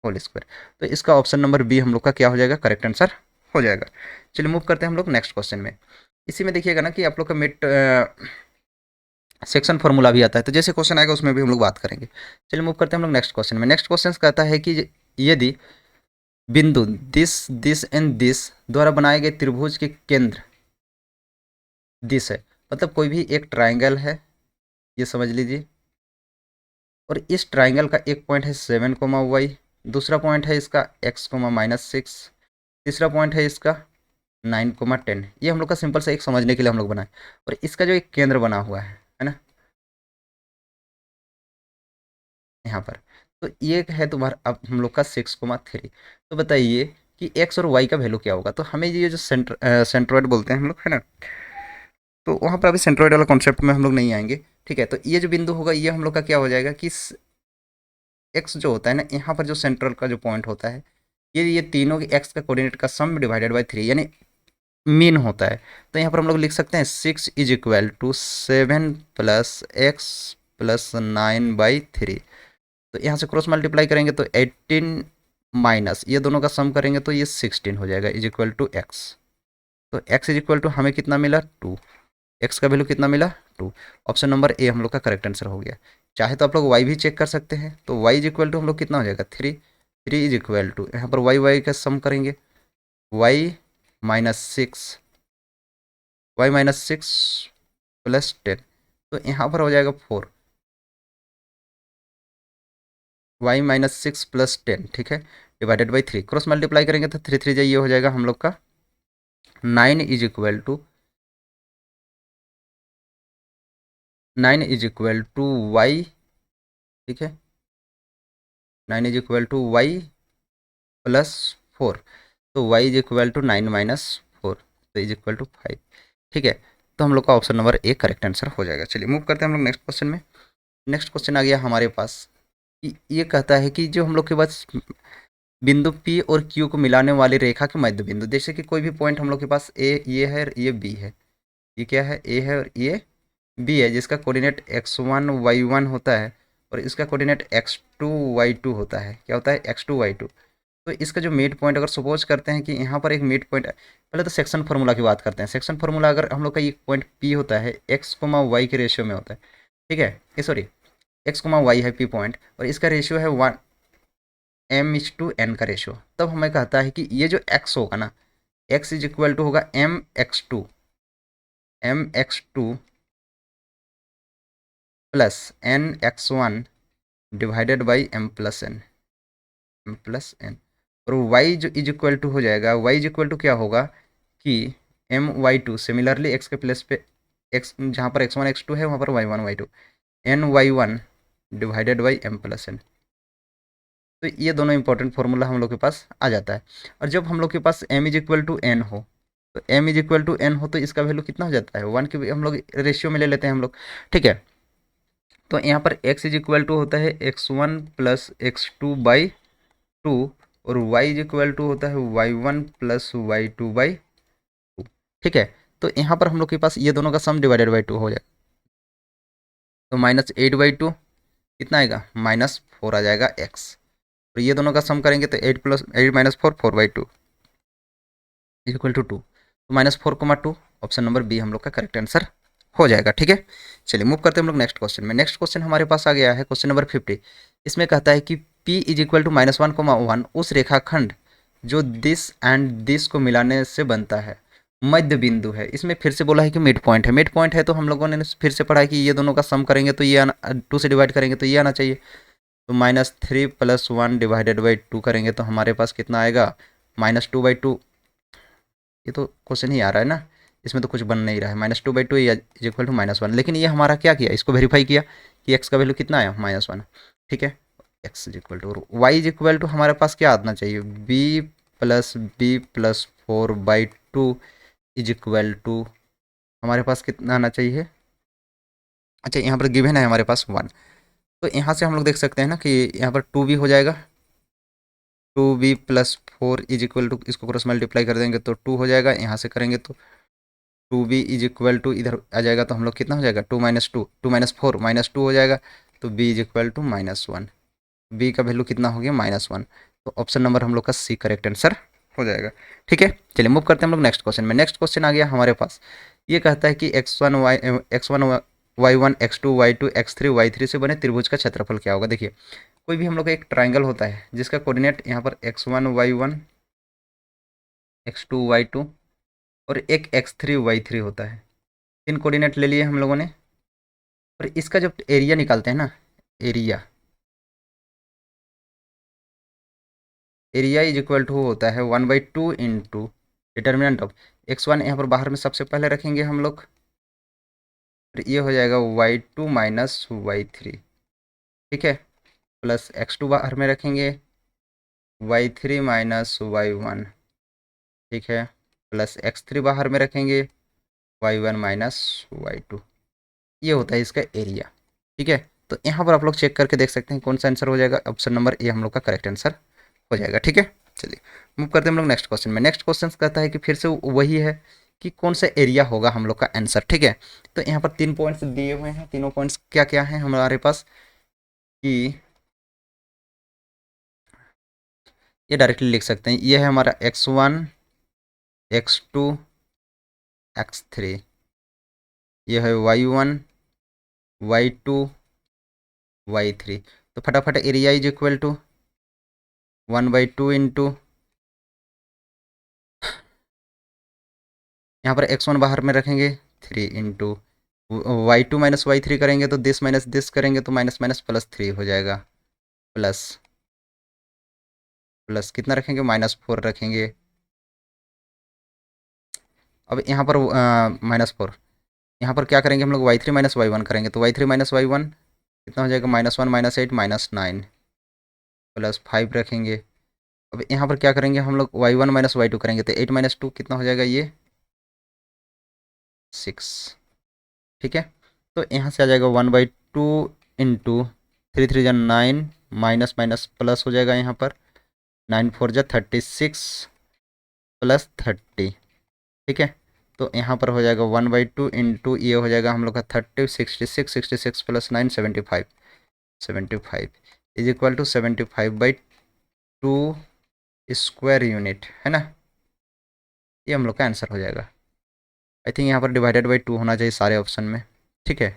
होल स्क्वायर। तो इसका ऑप्शन नंबर बी हम लोग का क्या हो जाएगा, करेक्ट आंसर हो जाएगा। चलिए मूव करते हैं हम लोग नेक्स्ट क्वेश्चन में। इसी में देखिएगा ना कि आप लोग का मिड सेक्शन फार्मूला भी आता है, तो जैसे क्वेश्चन आएगा उसमें भी हम लोग बात करेंगे। चलिए मूव करते हैं हम लोग नेक्स्ट क्वेश्चन में। नेक्स्ट क्वेश्चन कहता है कि यदि बिंदु दिस दिस एंड दिस द्वारा बनाए गए त्रिभुज के केंद्र दिस है, मतलब कोई भी एक ट्राइंगल है, ये समझ लीजिए, और इस ट्राइंगल का एक पॉइंट है 7, दूसरा पॉइंट है इसका x, -6, तीसरा पॉइंट है इसका 9, 10। ये हम लोग का सिंपल सा एक समझने के लिए हम लोग बनाए, और इसका जो एक केंद्र बना हुआ है ना यहाँ पर, तो ये है तुम्हारा अब हम लोग का 6, 3। तो बताइए कि x और y का वैल्यू क्या होगा। तो हमें ये जो सेंट्रोइड बोलते हैं हम लोग, है ना, तो वहाँ पर अभी सेंट्रोइड वाला कॉन्सेप्ट में हम लोग नहीं आएंगे। ठीक है, तो ये जो बिंदु होगा ये हम लोग का क्या हो जाएगा कि x जो होता है ना, यहाँ पर जो सेंट्रल का जो पॉइंट होता है, ये तीनों के x का कोऑर्डिनेट का सम डिवाइडेड बाई 3 यानी मीन होता है। तो यहाँ पर हम लोग लिख सकते हैं 6 is equal to 7 plus x plus 9/3। तो यहाँ से क्रॉस मल्टीप्लाई करेंगे तो 18 माइनस ये दोनों का सम करेंगे तो ये 16 हो जाएगा इज इक्वल टू x। तो x इज इक्वल टू हमें कितना मिला 2, x का वैल्यू कितना मिला 2। ऑप्शन नंबर ए हम लोग का करेक्ट आंसर हो गया। चाहे तो आप लोग y भी चेक कर सकते हैं, तो y इज इक्वल टू हम लोग कितना हो जाएगा 3, 3 इज इक्वल टू यहाँ पर y का सम करेंगे y माइनस सिक्स प्लस 10, तो यहाँ पर हो जाएगा 4, y-6 प्लस 10, ठीक है, डिवाइडेड बाई 3, क्रॉस मल्टीप्लाई करेंगे तो 3 3 ये हो जाएगा हम लोग का 9 इज इक्वल टू y, ठीक है, 9 is equal to y plus 4, तो y इज इक्वल टू 9 - 4, तो इज इक्वल टू 5। ठीक है, तो हम लोग का option number A correct answer हो जाएगा। चलिए मूव करते हैं हम लोग नेक्स्ट क्वेश्चन में। नेक्स्ट क्वेश्चन आ गया हमारे पास, ये कहता है कि जो हम लोग के पास बिंदु P और Q को मिलाने वाली रेखा के मध्य बिंदु। जैसे कि कोई भी पॉइंट हम लोग के पास ये है और ये B है, ये क्या है, A है और ये B है, जिसका कोऑर्डिनेट x1 y1 होता है और इसका कोऑर्डिनेट x2 y2 होता है। क्या होता है, x2 y2। तो इसका जो मिड पॉइंट अगर सपोज करते हैं कि यहाँ पर एक मिड पॉइंट, पहले तो सेक्शन फार्मूला की बात करते हैं। सेक्शन फार्मूला अगर हम लोग का ये पॉइंट P होता है x, y के रेशियो में होता है, ठीक है, ये सॉरी x, y है P पॉइंट और इसका रेशियो है 1 m/n का रेशियो। तब हमें कहता है कि ये जो x होगा ना, x इज इक्वल टू होगा mx2 plus nx1 divided by m+n और y जो इज इक्वल टू हो जाएगा, y इज इक्वल टू क्या होगा कि my2 सिमिलरली x के प्लेस पे x, जहाँ पर x1 x2 है वहाँ पर y1 y2 ny1 divided by m+n। तो ये दोनों इंपॉर्टेंट फार्मूला हम लोग के पास आ जाता है। और जब हम लोग के पास m is equal to n हो, तो m is equal to n हो तो इसका वैल्यू कितना हो जाता है, 1 की हम लोग रेशियो में ले लेते हैं हम लोग, ठीक है। तो यहाँ पर x इज इक्वल टू होता है x1 प्लस x2/2 और y इज इक्वल टू होता है y1 प्लस y2/2, ठीक है। तो यहाँ पर हम लोग के पास ये दोनों का सम डिवाइडेड बाई 2 हो जाएगा, तो -8/2 कितना आएगा, -4 आ जाएगा x। और ये दोनों का सम करेंगे तो 8 + 8 - 4 4/2 इज इक्वल टू 2। तो -4, 2 ऑप्शन नंबर बी हम लोग का करेक्ट आंसर हो जाएगा, ठीक है। चलिए मूव करते हैं हम लोग नेक्स्ट क्वेश्चन में। नेक्स्ट क्वेश्चन हमारे पास आ गया है क्वेश्चन नंबर 50। इसमें कहता है कि P इज इक्वल टू -1, 1 उस रेखाखंड जो दिस एंड दिस को मिलाने से बनता है मध्य बिंदु है। इसमें फिर से बोला है कि मिड पॉइंट है। मिड पॉइंट है तो हम लोगों ने फिर से पढ़ा है कि ये दोनों का सम करेंगे तो ये आना, 2 से डिवाइड करेंगे तो ये आना चाहिए। तो -3 + 1 डिवाइडेड बाई 2 करेंगे तो हमारे पास कितना आएगा, -2/2। ये तो क्वेश्चन ही आ रहा है ना, इसमें तो कुछ बन नहीं रहा है। -2/2 इज इक्वल टू -1, लेकिन ये हमारा क्या किया, इसको वेरीफाई किया कि x का वैल्यू कितना आया, -1, ठीक है। x is equal to, y is equal to हमारे पास क्या आना चाहिए, b+b+4/2 इज इक्वल टू हमारे पास कितना आना चाहिए। अच्छा, यहाँ पर गिवन है हमारे पास 1, तो यहाँ से हम लोग देख सकते हैं ना कि यहाँ पर 2b हो जाएगा, 2b+4 इज इक्वल टू, इसको क्रॉस मल्टीप्लाई कर देंगे तो 2 हो जाएगा। यहाँ से करेंगे तो 2b इज इक्वल टू इधर आ जाएगा तो हम लोग कितना हो जाएगा, 2 - 2 2 - 4 -2 हो जाएगा। तो b is equal to -1, b का वैल्यू कितना हो गया, -1। तो ऑप्शन नंबर हम लोग का सी करेक्ट आंसर हो जाएगा, ठीक है। चलिए मूव करते हैं हम लोग नेक्स्ट क्वेश्चन में। नेक्स्ट क्वेश्चन आ गया हमारे पास, ये कहता है कि x1 y1 x2 y2 x3 y3 से बने त्रिभुज का क्षेत्रफल क्या होगा। देखिए, कोई भी हम लोग का एक ट्राइंगल होता है जिसका कोऑर्डिनेट यहाँ पर x1 y1 x2 y2 और एक x3 y3 होता है। 3 कोऑर्डिनेट ले लिए हम लोगों ने और इसका जब एरिया निकालते हैं ना, area area is equal to होता है 1/2 इंटू डिटर्मिनेंट ऑफ x1, यहाँ पर बाहर में सबसे पहले रखेंगे हम लोग, फिर ये हो जाएगा y2 - y3, ठीक है, प्लस x2 बाहर में रखेंगे y3 - y1, ठीक है, प्लस x3 बाहर में रखेंगे y1 - y2। ये होता है इसका एरिया, ठीक है। तो यहाँ पर आप लोग चेक करके देख सकते हैं कौन सा आंसर हो जाएगा, ऑप्शन नंबर ए हम लोग का करेक्ट आंसर हो जाएगा, ठीक है। चलिए मूव करते हैं हम लोग नेक्स्ट क्वेश्चन में। नेक्स्ट क्वेश्चन कहता है कि फिर से वही है कि कौन सा एरिया होगा हम लोग का आंसर, ठीक है। तो यहाँ पर 3 पॉइंट्स दिए हुए हैं, तीनों पॉइंट्स क्या क्या हैं हमारे पास कि ये डायरेक्टली लिख सकते हैं। ये है हमारा x1 x2 x3, ये है y1 y2 y3। तो फटाफट area is equal to 1/2 into, यहाँ पर x1 बाहर में रखेंगे 3 इंटू y2 - y3 करेंगे तो दिस माइनस दिस करेंगे तो माइनस माइनस प्लस 3 हो जाएगा, प्लस प्लस कितना रखेंगे, -4 रखेंगे। अब यहाँ पर -4, यहाँ पर क्या करेंगे हम लोग, y3 - y1 करेंगे तो y3 - y1 कितना हो जाएगा, -1 -8 -9 प्लस 5 रखेंगे। अब यहाँ पर क्या करेंगे हम लोग, y1 - y2 करेंगे तो 8 - 2 कितना हो जाएगा, ये 6, ठीक है। तो यहाँ से आ जाएगा 1/2 इंटू 3 3 9 माइनस माइनस प्लस हो जाएगा यहाँ पर 9 4 जा 36 प्लस 30, ठीक है। तो यहाँ पर हो जाएगा 1/2 इंटू ये हो जाएगा हम लोग का 30 66 plus 9 75 is equal to 75/2 square unit, है ना। ये हम लोग का आंसर हो जाएगा। आई थिंक यहाँ पर डिवाइडेड बाई 2 होना चाहिए सारे ऑप्शन में, ठीक है,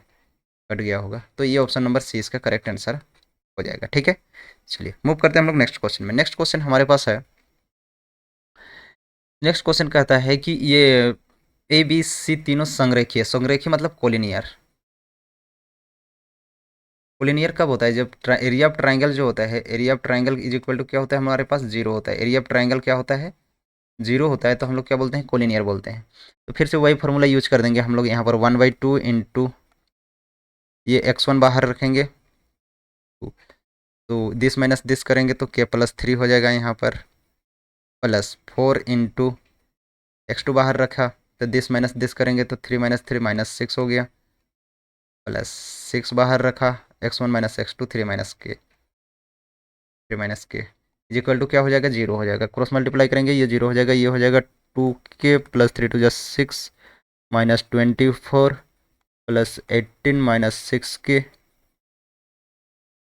कट गया होगा। तो ये ऑप्शन नंबर सी इसका करेक्ट आंसर हो जाएगा, ठीक है। चलिए मूव करते हैं हम लोग नेक्स्ट क्वेश्चन में। नेक्स्ट क्वेश्चन हमारे पास है, नेक्स्ट क्वेश्चन कहता है कि ये ए बी सी तीनों संरेखीय, संरेखीय मतलब कोलिनियर। कोलिनियर कब होता है? जब एरिया ऑफ ट्राइंगल जो होता है, area of triangle is equal to क्या होता है हमारे पास? 0 होता है। एरिया ऑफ ट्राइंगल क्या होता है? 0 होता है। तो हम लोग क्या बोलते हैं? कोलिनियर बोलते हैं। तो फिर से वही फॉर्मूला यूज कर देंगे हम लोग यहाँ पर 1/2 इंटू ये x1 बाहर रखेंगे, तो दिस माइनस दिस करेंगे तो k प्लस 3 हो जाएगा यहाँ पर, प्लस 4 इंटू x2 बाहर रखा तो दिस माइनस दिस करेंगे तो 3 माइनस 3 माइनस 6 हो गया, प्लस 6 बाहर रखा x1 माइनस x2 3 माइनस के इज इक्वल टू क्या हो जाएगा? 0 हो जाएगा। क्रॉस मल्टीप्लाई करेंगे ये 0 हो जाएगा, ये हो जाएगा 2k plus 3 two 6 minus 24 plus 18 minus 6k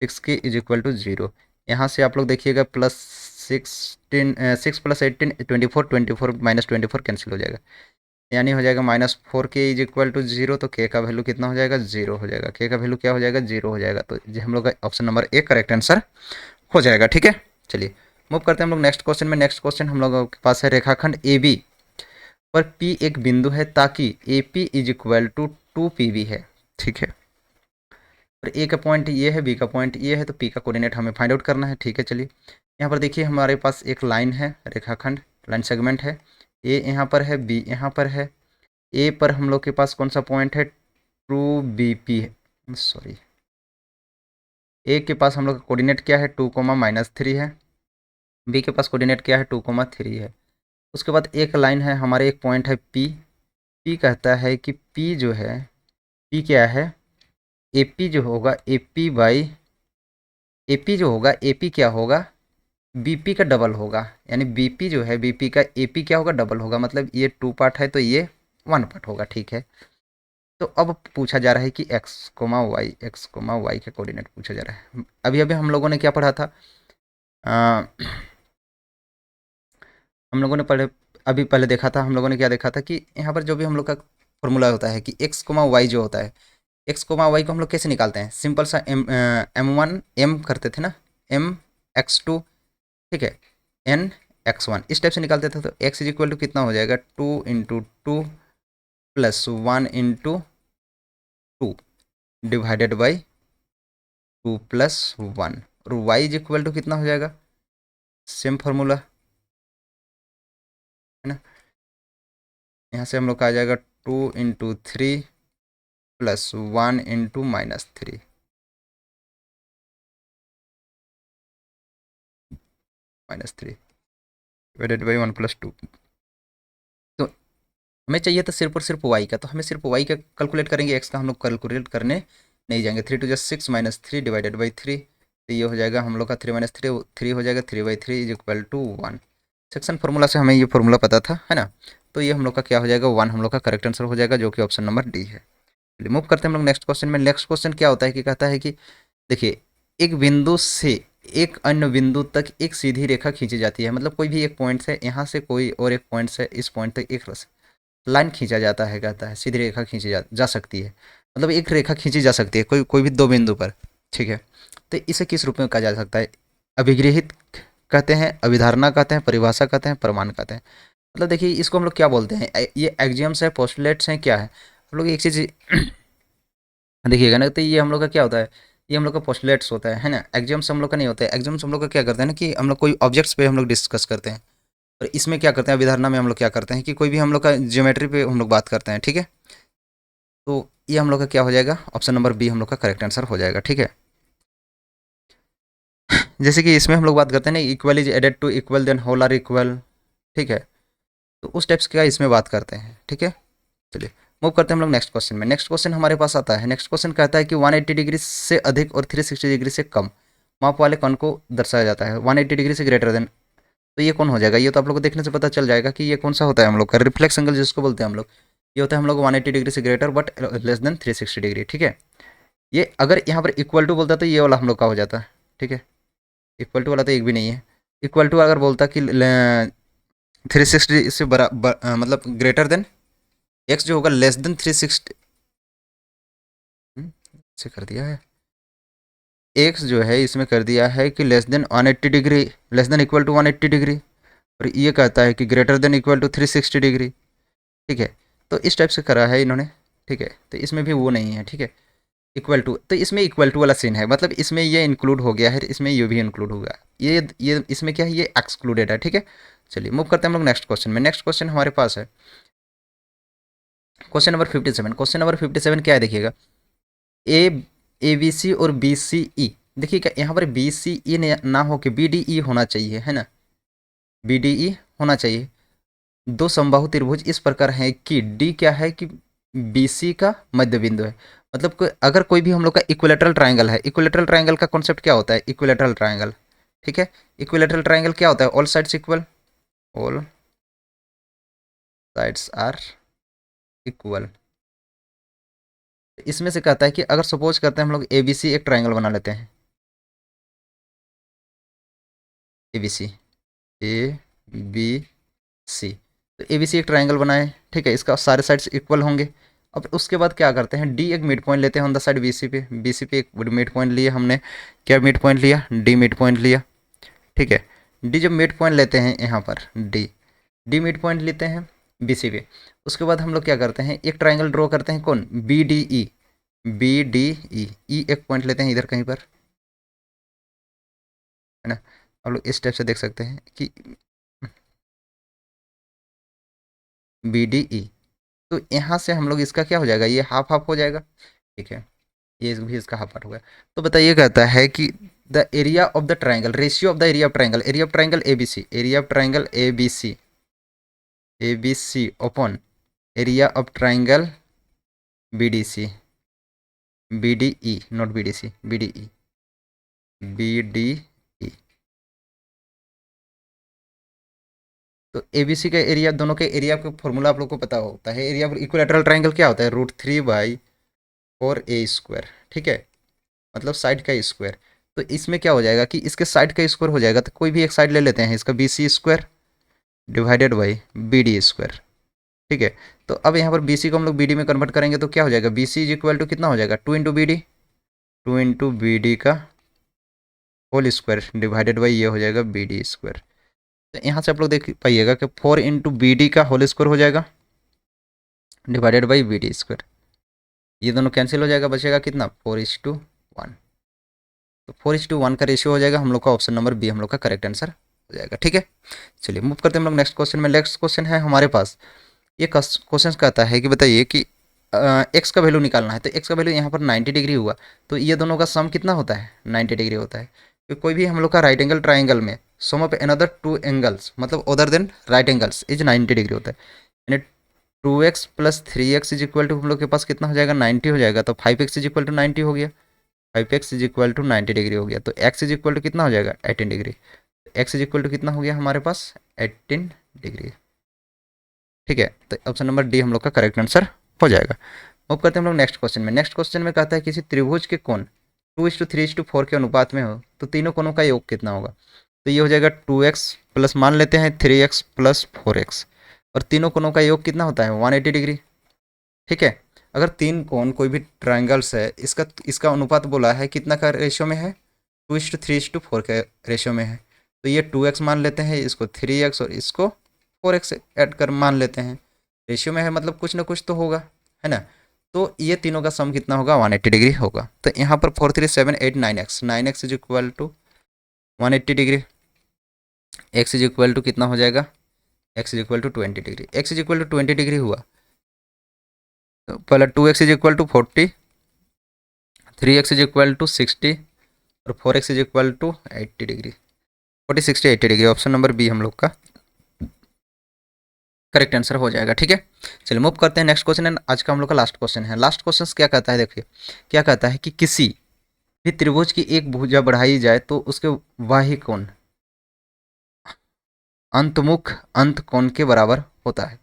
is equal to 0। यहाँ से आप लोग देखिएगा प्लस 6 प्लस 18 24 माइनस 24 कैंसिल हो जाएगा, यानी हो जाएगा -4k इज इक्वल टू 0। तो k का वैल्यू कितना हो जाएगा? 0 हो जाएगा। k का वैल्यू क्या हो जाएगा? 0 हो जाएगा। तो ये हम लोग का option number A correct answer हो जाएगा, ठीक है। चलिए मूव करते हैं हम लोग नेक्स्ट क्वेश्चन में। नेक्स्ट क्वेश्चन हम लोगों के पास है, रेखाखंड ए बी पर P एक बिंदु है ताकि AP is equal to 2PB है, ठीक है। और ए का पॉइंट ये है, बी का पॉइंट ये है, तो पी का कोऑर्डिनेट हमें फाइंड आउट करना है, ठीक है। चलिए यहाँ पर देखिए हमारे पास एक लाइन है, रेखाखंड लाइन सेगमेंट है, ए यहाँ पर है, बी यहाँ पर है। ए पर हम लोग के पास कौन सा पॉइंट है? 2BP है, सॉरी, ए के पास हम लोग का कोऑर्डिनेट क्या है? 2, -3 है। बी के पास कोऑर्डिनेट क्या है? 2, 3 है। उसके बाद एक लाइन है हमारे, एक पॉइंट है पी। पी कहता है कि पी जो है, पी क्या है? एपी जो होगा, एपी जो होगा, एपी क्या होगा? बीपी का डबल होगा, यानी बीपी जो है, बीपी का एपी क्या होगा? डबल होगा। मतलब ये 2 पार्ट है तो ये 1 पार्ट होगा, ठीक है। तो अब पूछा जा रहा है कि x, y के कोऑर्डिनेट पूछा जा रहा है। अभी अभी हम लोगों ने क्या पढ़ा था? हम लोगों ने पहले देखा था, हम लोगों ने क्या देखा था कि यहाँ पर जो भी हम लोग का फॉर्मूला होता है कि x, y जो होता है, x, y को हम लोग कैसे निकालते हैं? सिंपल सा m1 m करते थे ना, m(x2), ठीक है, n(x1), इस टाइप से निकालते थे। तो x इज इक्वल टू कितना हो जाएगा? 2 × 2 प्लस 1 × 2 डिवाइडेड बाई 2 प्लस 1, और y इज इक्वल टू कितना हो जाएगा? सेम फॉर्मूला है ना, यहाँ से हम लोग का आ जाएगा 2 × 3 प्लस 1 × -3 डिवाइडेड बाई 1 + 2। तो हमें चाहिए था सिर्फ और सिर्फ वाई का, तो हमें सिर्फ वाई का कैलकुलेट करेंगे, एक्स का हम लोग कैलकुलेट करने नहीं जाएंगे। 3 × 6 -3 डिवाइडेड बाई 3, तो ये हो जाएगा हम लोग का 3 - 3 हो जाएगा, 3/3 is equal to 1। Section formula से हमें ये फार्मूला पता था, है ना। तो ये हम लोग का क्या हो जाएगा? 1 हम लोग का करेक्ट आंसर हो जाएगा, जो कि ऑप्शन नंबर डी है। मूव करते हैं हम लोग नेक्स्ट क्वेश्चन में। नेक्स्ट क्वेश्चन क्या होता है कि कहता है कि देखिए, एक बिंदु से एक अन्य बिंदु तक एक सीधी रेखा खींची जाती है। मतलब कोई भी एक पॉइंट से, यहाँ से कोई और एक पॉइंट से इस पॉइंट तक एक लाइन खींचा जाता है, कहता है सीधी रेखा खींची जा सकती है। मतलब एक रेखा खींची जा सकती है कोई भी दो बिंदु पर, ठीक है। तो इसे किस रूप में कहा जा सकता है? अभिगृहित कहते हैं, अभिधारणा कहते हैं, परिभाषा कहते हैं, प्रमाण कहते हैं। मतलब देखिए इसको हम लोग क्या बोलते हैं? ये एक्सियम्स है, पोस्टुलेट्स हैं, क्या है? हम लोग एक चीज़ देखिएगा ना, तो ये हम लोग का क्या होता है? ये हम लोग का पोस्टुलेट्स होता है ना। एक्सियम्स हम लोग का नहीं होता है। एक्सियम्स हम लोग का क्या करते हैं ना कि हम लोग कोई ऑब्जेक्ट्स पे हम लोग डिस्कस करते हैं, और इसमें क्या करते हैं? अभिधारणा में हम लोग क्या करते हैं कि कोई भी हम लोग का ज्योमेट्री पे हम लोग बात करते हैं, ठीक है। तो ये हम लोग का क्या हो जाएगा? ऑप्शन नंबर बी हम लोग का करेक्ट आंसर हो जाएगा, ठीक है। जैसे कि इसमें हम लोग बात करते हैं ना, equal is added to equal then whole are equal, ठीक है। तो उस टाइप्स का इसमें बात करते हैं, ठीक है। चलिए मूव करते हैं हम लोग नेक्स्ट क्वेश्चन में। नेक्स्ट क्वेश्चन हमारे पास आता है, नेक्स्ट क्वेश्चन कहता है कि 180 डिग्री से अधिक और 360 डिग्री से कम माप वाले कोण को दर्शाया जाता है। 180 डिग्री से ग्रेटर देन तो ये कौन हो जाएगा, ये तो आप लोग को देखने से पता चल जाएगा कि ये कौन सा होता है हम लोग का रिफ्लेक्स एंगल जिसको बोलते हैं हम लोग। ये होता है हम लोग 180 डिग्री से greater but less than 360 degree, ठीक है। ये अगर यहाँ पर इक्वल टू बोलता तो ये वाला हम लोग का हो जाता है, ठीक है। इक्वल टू वाला तो एक भी नहीं है। इक्वल टू अगर बोलता कि 360 से बड़ा मतलब ग्रेटर देन एक्स जो होगा लेस देन 360 से कर दिया है। एक्स जो है इसमें कर दिया है कि less than 180 degree, less than equal to 180 degree, और ये कहता है कि greater than equal to 360 degree, ठीक है। तो इस टाइप से करा है इन्होंने, ठीक है। तो इसमें भी वो नहीं है, ठीक है। इक्वल टू, तो इसमें इक्वल टू वाला सीन है, मतलब इसमें ये इंक्लूड हो गया है, इसमें ये भी इंक्लूड होगा, ये इसमें क्या है, ये एक्सक्लूडेड है, ठीक है। चलिए मूव करते हैं हम लोग नेक्स्ट क्वेश्चन में। नेक्स्ट क्वेश्चन हमारे पास है क्वेश्चन नंबर 57। क्वेश्चन नंबर 57 क्या है देखिएगा, ए बी सी और बी सी ई। देखिएगा यहाँ पर बी सी ई ना हो के बी डी ई होना चाहिए, है ना, बी डी ई होना चाहिए। दो समबाहु त्रिभुज इस प्रकार है कि डी क्या है कि बी सी का मध्य बिंदु है। मतलब अगर कोई भी हम लोग का इक्विलेटरल ट्राइंगल है, इक्विलेटरल ट्राइंगल का कॉन्सेप्ट क्या होता है, इक्विलेटरल ट्राइंगल, ठीक है। इक्विलेटरल ट्राइंगल क्या होता है, all sides equal, all sides are equal. इसमें से कहता है कि अगर सपोज करते हैं हम लोग ए बी सी एक ट्राइंगल बना लेते हैं, ए बी सी, ए बी सी, तो ए बी सी एक ट्राइंगल बनाए, ठीक है। इसका सारे साइड्स इक्वल होंगे। अब उसके बाद क्या करते हैं, डी एक मिड पॉइंट लेते हैं on the side B C पे एक मिड पॉइंट लिया हमने, क्या मिड पॉइंट लिया, डी मिड पॉइंट लिया, ठीक है। डी जब मिड पॉइंट लेते हैं यहाँ पर डी मिड पॉइंट लेते हैं बी सी पे, उसके बाद हम लोग क्या करते हैं, एक ट्राइंगल ड्रॉ करते हैं, कौन, B D E, B D E एक पॉइंट लेते हैं इधर कहीं पर, है ना। आप लोग इस टाइप से देख सकते हैं कि बी डी ई, तो यहाँ से हम लोग इसका क्या हो जाएगा, ये हाफ हाफ हो जाएगा, ठीक है। ये भी इसका हाफ पार्ट हो गया। तो बताइए कहता है कि the area of the triangle, ratio of the area of triangle, area of triangle A B C, area of triangle A B C upon area of triangle B D C, B D E, not B D C, B D E, B D E. तो ए बी सी का एरिया, दोनों के एरिया का फॉर्मूला आप लोग को पता होता है। एरिया इक्विलेटरल ट्राइंगल क्या होता है, √3/4 ठीक है, मतलब साइड का स्क्वायर। तो इसमें क्या हो जाएगा कि इसके साइड का स्क्वायर हो जाएगा, तो कोई भी एक साइड ले लेते हैं, इसका B C square divided by B D square, ठीक है। तो अब यहाँ पर बी सी को हम लोग बी डी में कन्वर्ट करेंगे तो क्या हो जाएगा, B C is equal to कितना हो जाएगा, 2 इंटू बी डी का होल स्क्वायर डिवाइडेड बाई ये हो जाएगा बी डी स्क्वायर। तो यहाँ से आप लोग देख पाइएगा कि 4 इंटू बी डी का होल स्क्वायर हो जाएगा divided by B D square. ये दोनों कैंसिल हो जाएगा, बचेगा कितना, 4:1। तो 4:1 का रेशियो हो जाएगा, हम लोग का ऑप्शन नंबर बी हम लोग का करेक्ट आंसर हो जाएगा, ठीक है। चलिए मूव करते हैं हम लोग नेक्स्ट क्वेश्चन में। नेक्स्ट क्वेश्चन है हमारे पास, ये क्वेश्चन कहता है कि बताइए कि एक्स का वैल्यू निकालना है। तो एक्स का वैल्यू यहाँ पर 90 डिग्री हुआ, तो ये दोनों का सम कितना होता है, 90 डिग्री होता है। तो कोई भी हम लोग का राइट एंगल ट्राइंगल में सम ऑफ अनदर 2 एंगल्स, मतलब other than right angles is 90 degree होता है। यानी 2x plus 3x is equal to हम लोग के पास कितना हो जाएगा, 90 हो जाएगा। तो 5x इज इक्वल टू 90 हो गया, 5x is equal to 90 degree हो गया। तो x इज इक्वल टू कितना हो जाएगा, 18 degree. x is equal to कितना हो गया हमारे पास, 18 डिग्री, ठीक है। तो ऑप्शन नंबर डी हम लोग का करेक्ट आंसर हो जाएगा। मूव करते हैं हम लोग नेक्स्ट क्वेश्चन में। नेक्स्ट क्वेश्चन में कहता है किसी त्रिभुज के कोण 2:3:4 के अनुपात में हो तो तीनों कोणों का योग कितना होगा। तो ये हो जाएगा 2x प्लस मान लेते हैं 3x प्लस 4x, और तीनों कोणों का योग कितना होता है, 180 डिग्री, ठीक है। अगर तीन कोण कोई भी ट्राइंगल्स है, इसका अनुपात बोला है कितना का रेशियो में है, 2:3:4 के रेशियो में है। तो ये 2x मान लेते हैं, इसको 3x और इसको 4x ऐड कर मान लेते हैं, रेशियो में है मतलब कुछ ना कुछ तो होगा, है ना। तो ये तीनों का सम कितना होगा, 180 डिग्री होगा। तो यहाँ पर 4 3 7 8 9x, 9x is equal to 180 degree, x is equal to कितना हो जाएगा, x is equal to 20 degree. x is equal to 20 degree हुआ तो पहला 2x is equal to 40, 3x is equal to 60 और 4x is equal to 80 degree, 40 60 80 degree. Option number B हम लोग का करेक्ट आंसर हो जाएगा, ठीक है। चलिए मूव करते हैं नेक्स्ट क्वेश्चन है, आज का हम लोग का लास्ट क्वेश्चन है। लास्ट क्वेश्चन क्या कहता है, देखिए क्या कहता है कि किसी भी त्रिभुज की एक भुजा बढ़ाई जाए तो उसके बाह्य कोण, अंतमुख अंत कोण के बराबर होता है।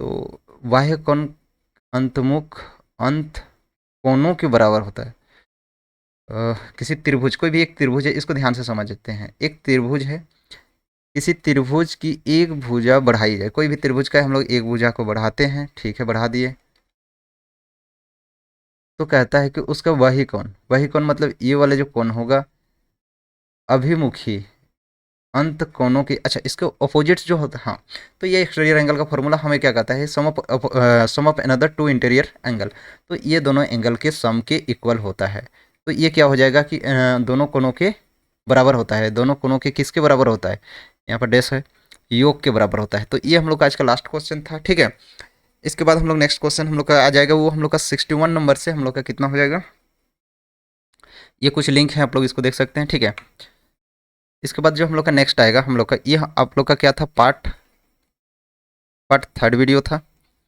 तो बाह्य कोण अंतमुख अंत कोणों के बराबर होता है। किसी त्रिभुज, कोई भी एक त्रिभुज है, इसको ध्यान से समझते हैं। एक त्रिभुज है, किसी त्रिभुज की एक भुजा बढ़ाई जाए, कोई भी त्रिभुज का हम लोग एक भुजा को बढ़ाते हैं, ठीक है, बढ़ा दिए, तो कहता है कि उसका वही कोण मतलब ये वाले जो कोण होगा अभिमुखी अंत कोणों की, अच्छा इसके अपोजिट्स जो होता है, हाँ, तो ये एक्सटीरियर एंगल का फॉर्मूला हमें क्या कहता है, sum of another two interior angle. तो ये दोनों एंगल के सम के इक्वल होता है। तो ये क्या हो जाएगा कि दोनों कोणों के बराबर होता है। दोनों कोणों के किसके बराबर होता है, यहाँ पर डैश है, योग के बराबर होता है। तो ये हम लोग का आज का लास्ट क्वेश्चन था, ठीक है। इसके बाद हम लोग नेक्स्ट क्वेश्चन हम लोग का आ जाएगा, वो हम लोग का 61 नंबर से हम लोग का कितना हो जाएगा, ये कुछ लिंक है, आप लोग इसको देख सकते हैं, ठीक है। इसके बाद जो हम लोग का नेक्स्ट आएगा, हम लोग का ये आप लोग का क्या था, पार्ट थर्ड वीडियो था,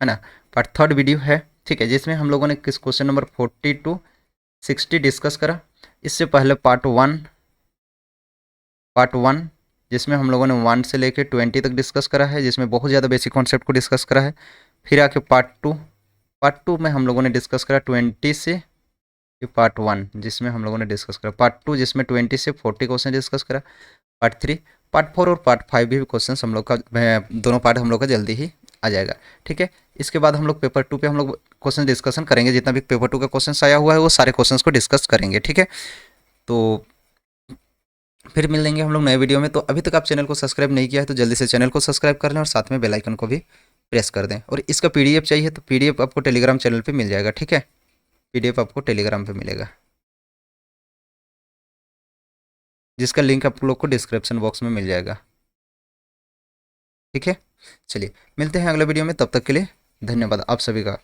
है ना, पार्ट थर्ड वीडियो है, ठीक है, जिसमें हम लोगों ने किस क्वेश्चन नंबर 40 टू 60 डिस्कस करा। इससे पहले पार्ट वन जिसमें हम लोगों ने 1 से लेकर 20 तक डिस्कस करा है, जिसमें बहुत ज़्यादा बेसिक कॉन्सेप्ट को डिस्कस करा है। फिर आके पार्ट टू में हम लोगों ने डिस्कस करा 20 से, ये पार्ट 1 जिसमें हम लोगों ने डिस्कस करा, पार्ट 2 जिसमें 20 से 40 क्वेश्चन डिस्कस करा, पार्ट 3, पार्ट 4 और पार्ट 5 भी क्वेश्चन हम लोग का दोनों पार्ट हम लोग का जल्दी ही आ जाएगा, ठीक है। इसके बाद हम लोग पेपर 2 पे हम लोग क्वेश्चन डिस्कशन करेंगे, जितना भी पेपर 2 का क्वेश्चन आया हुआ है वो सारे क्वेश्चन को डिस्कस करेंगे, ठीक है। तो फिर मिल लेंगे हम लोग नए वीडियो में। तो अभी तक आप चैनल को सब्सक्राइब नहीं किया है तो जल्दी से चैनल को सब्सक्राइब कर लें और साथ में बेल आइकन को भी प्रेस कर दें। और इसका पीडीएफ चाहिए तो पीडीएफ आपको टेलीग्राम चैनल पे मिल जाएगा, ठीक है। पीडीएफ आपको टेलीग्राम पे मिलेगा, जिसका लिंक आप लोग को डिस्क्रिप्शन बॉक्स में मिल जाएगा, ठीक है। चलिए मिलते हैं अगले वीडियो में, तब तक के लिए धन्यवाद आप सभी का।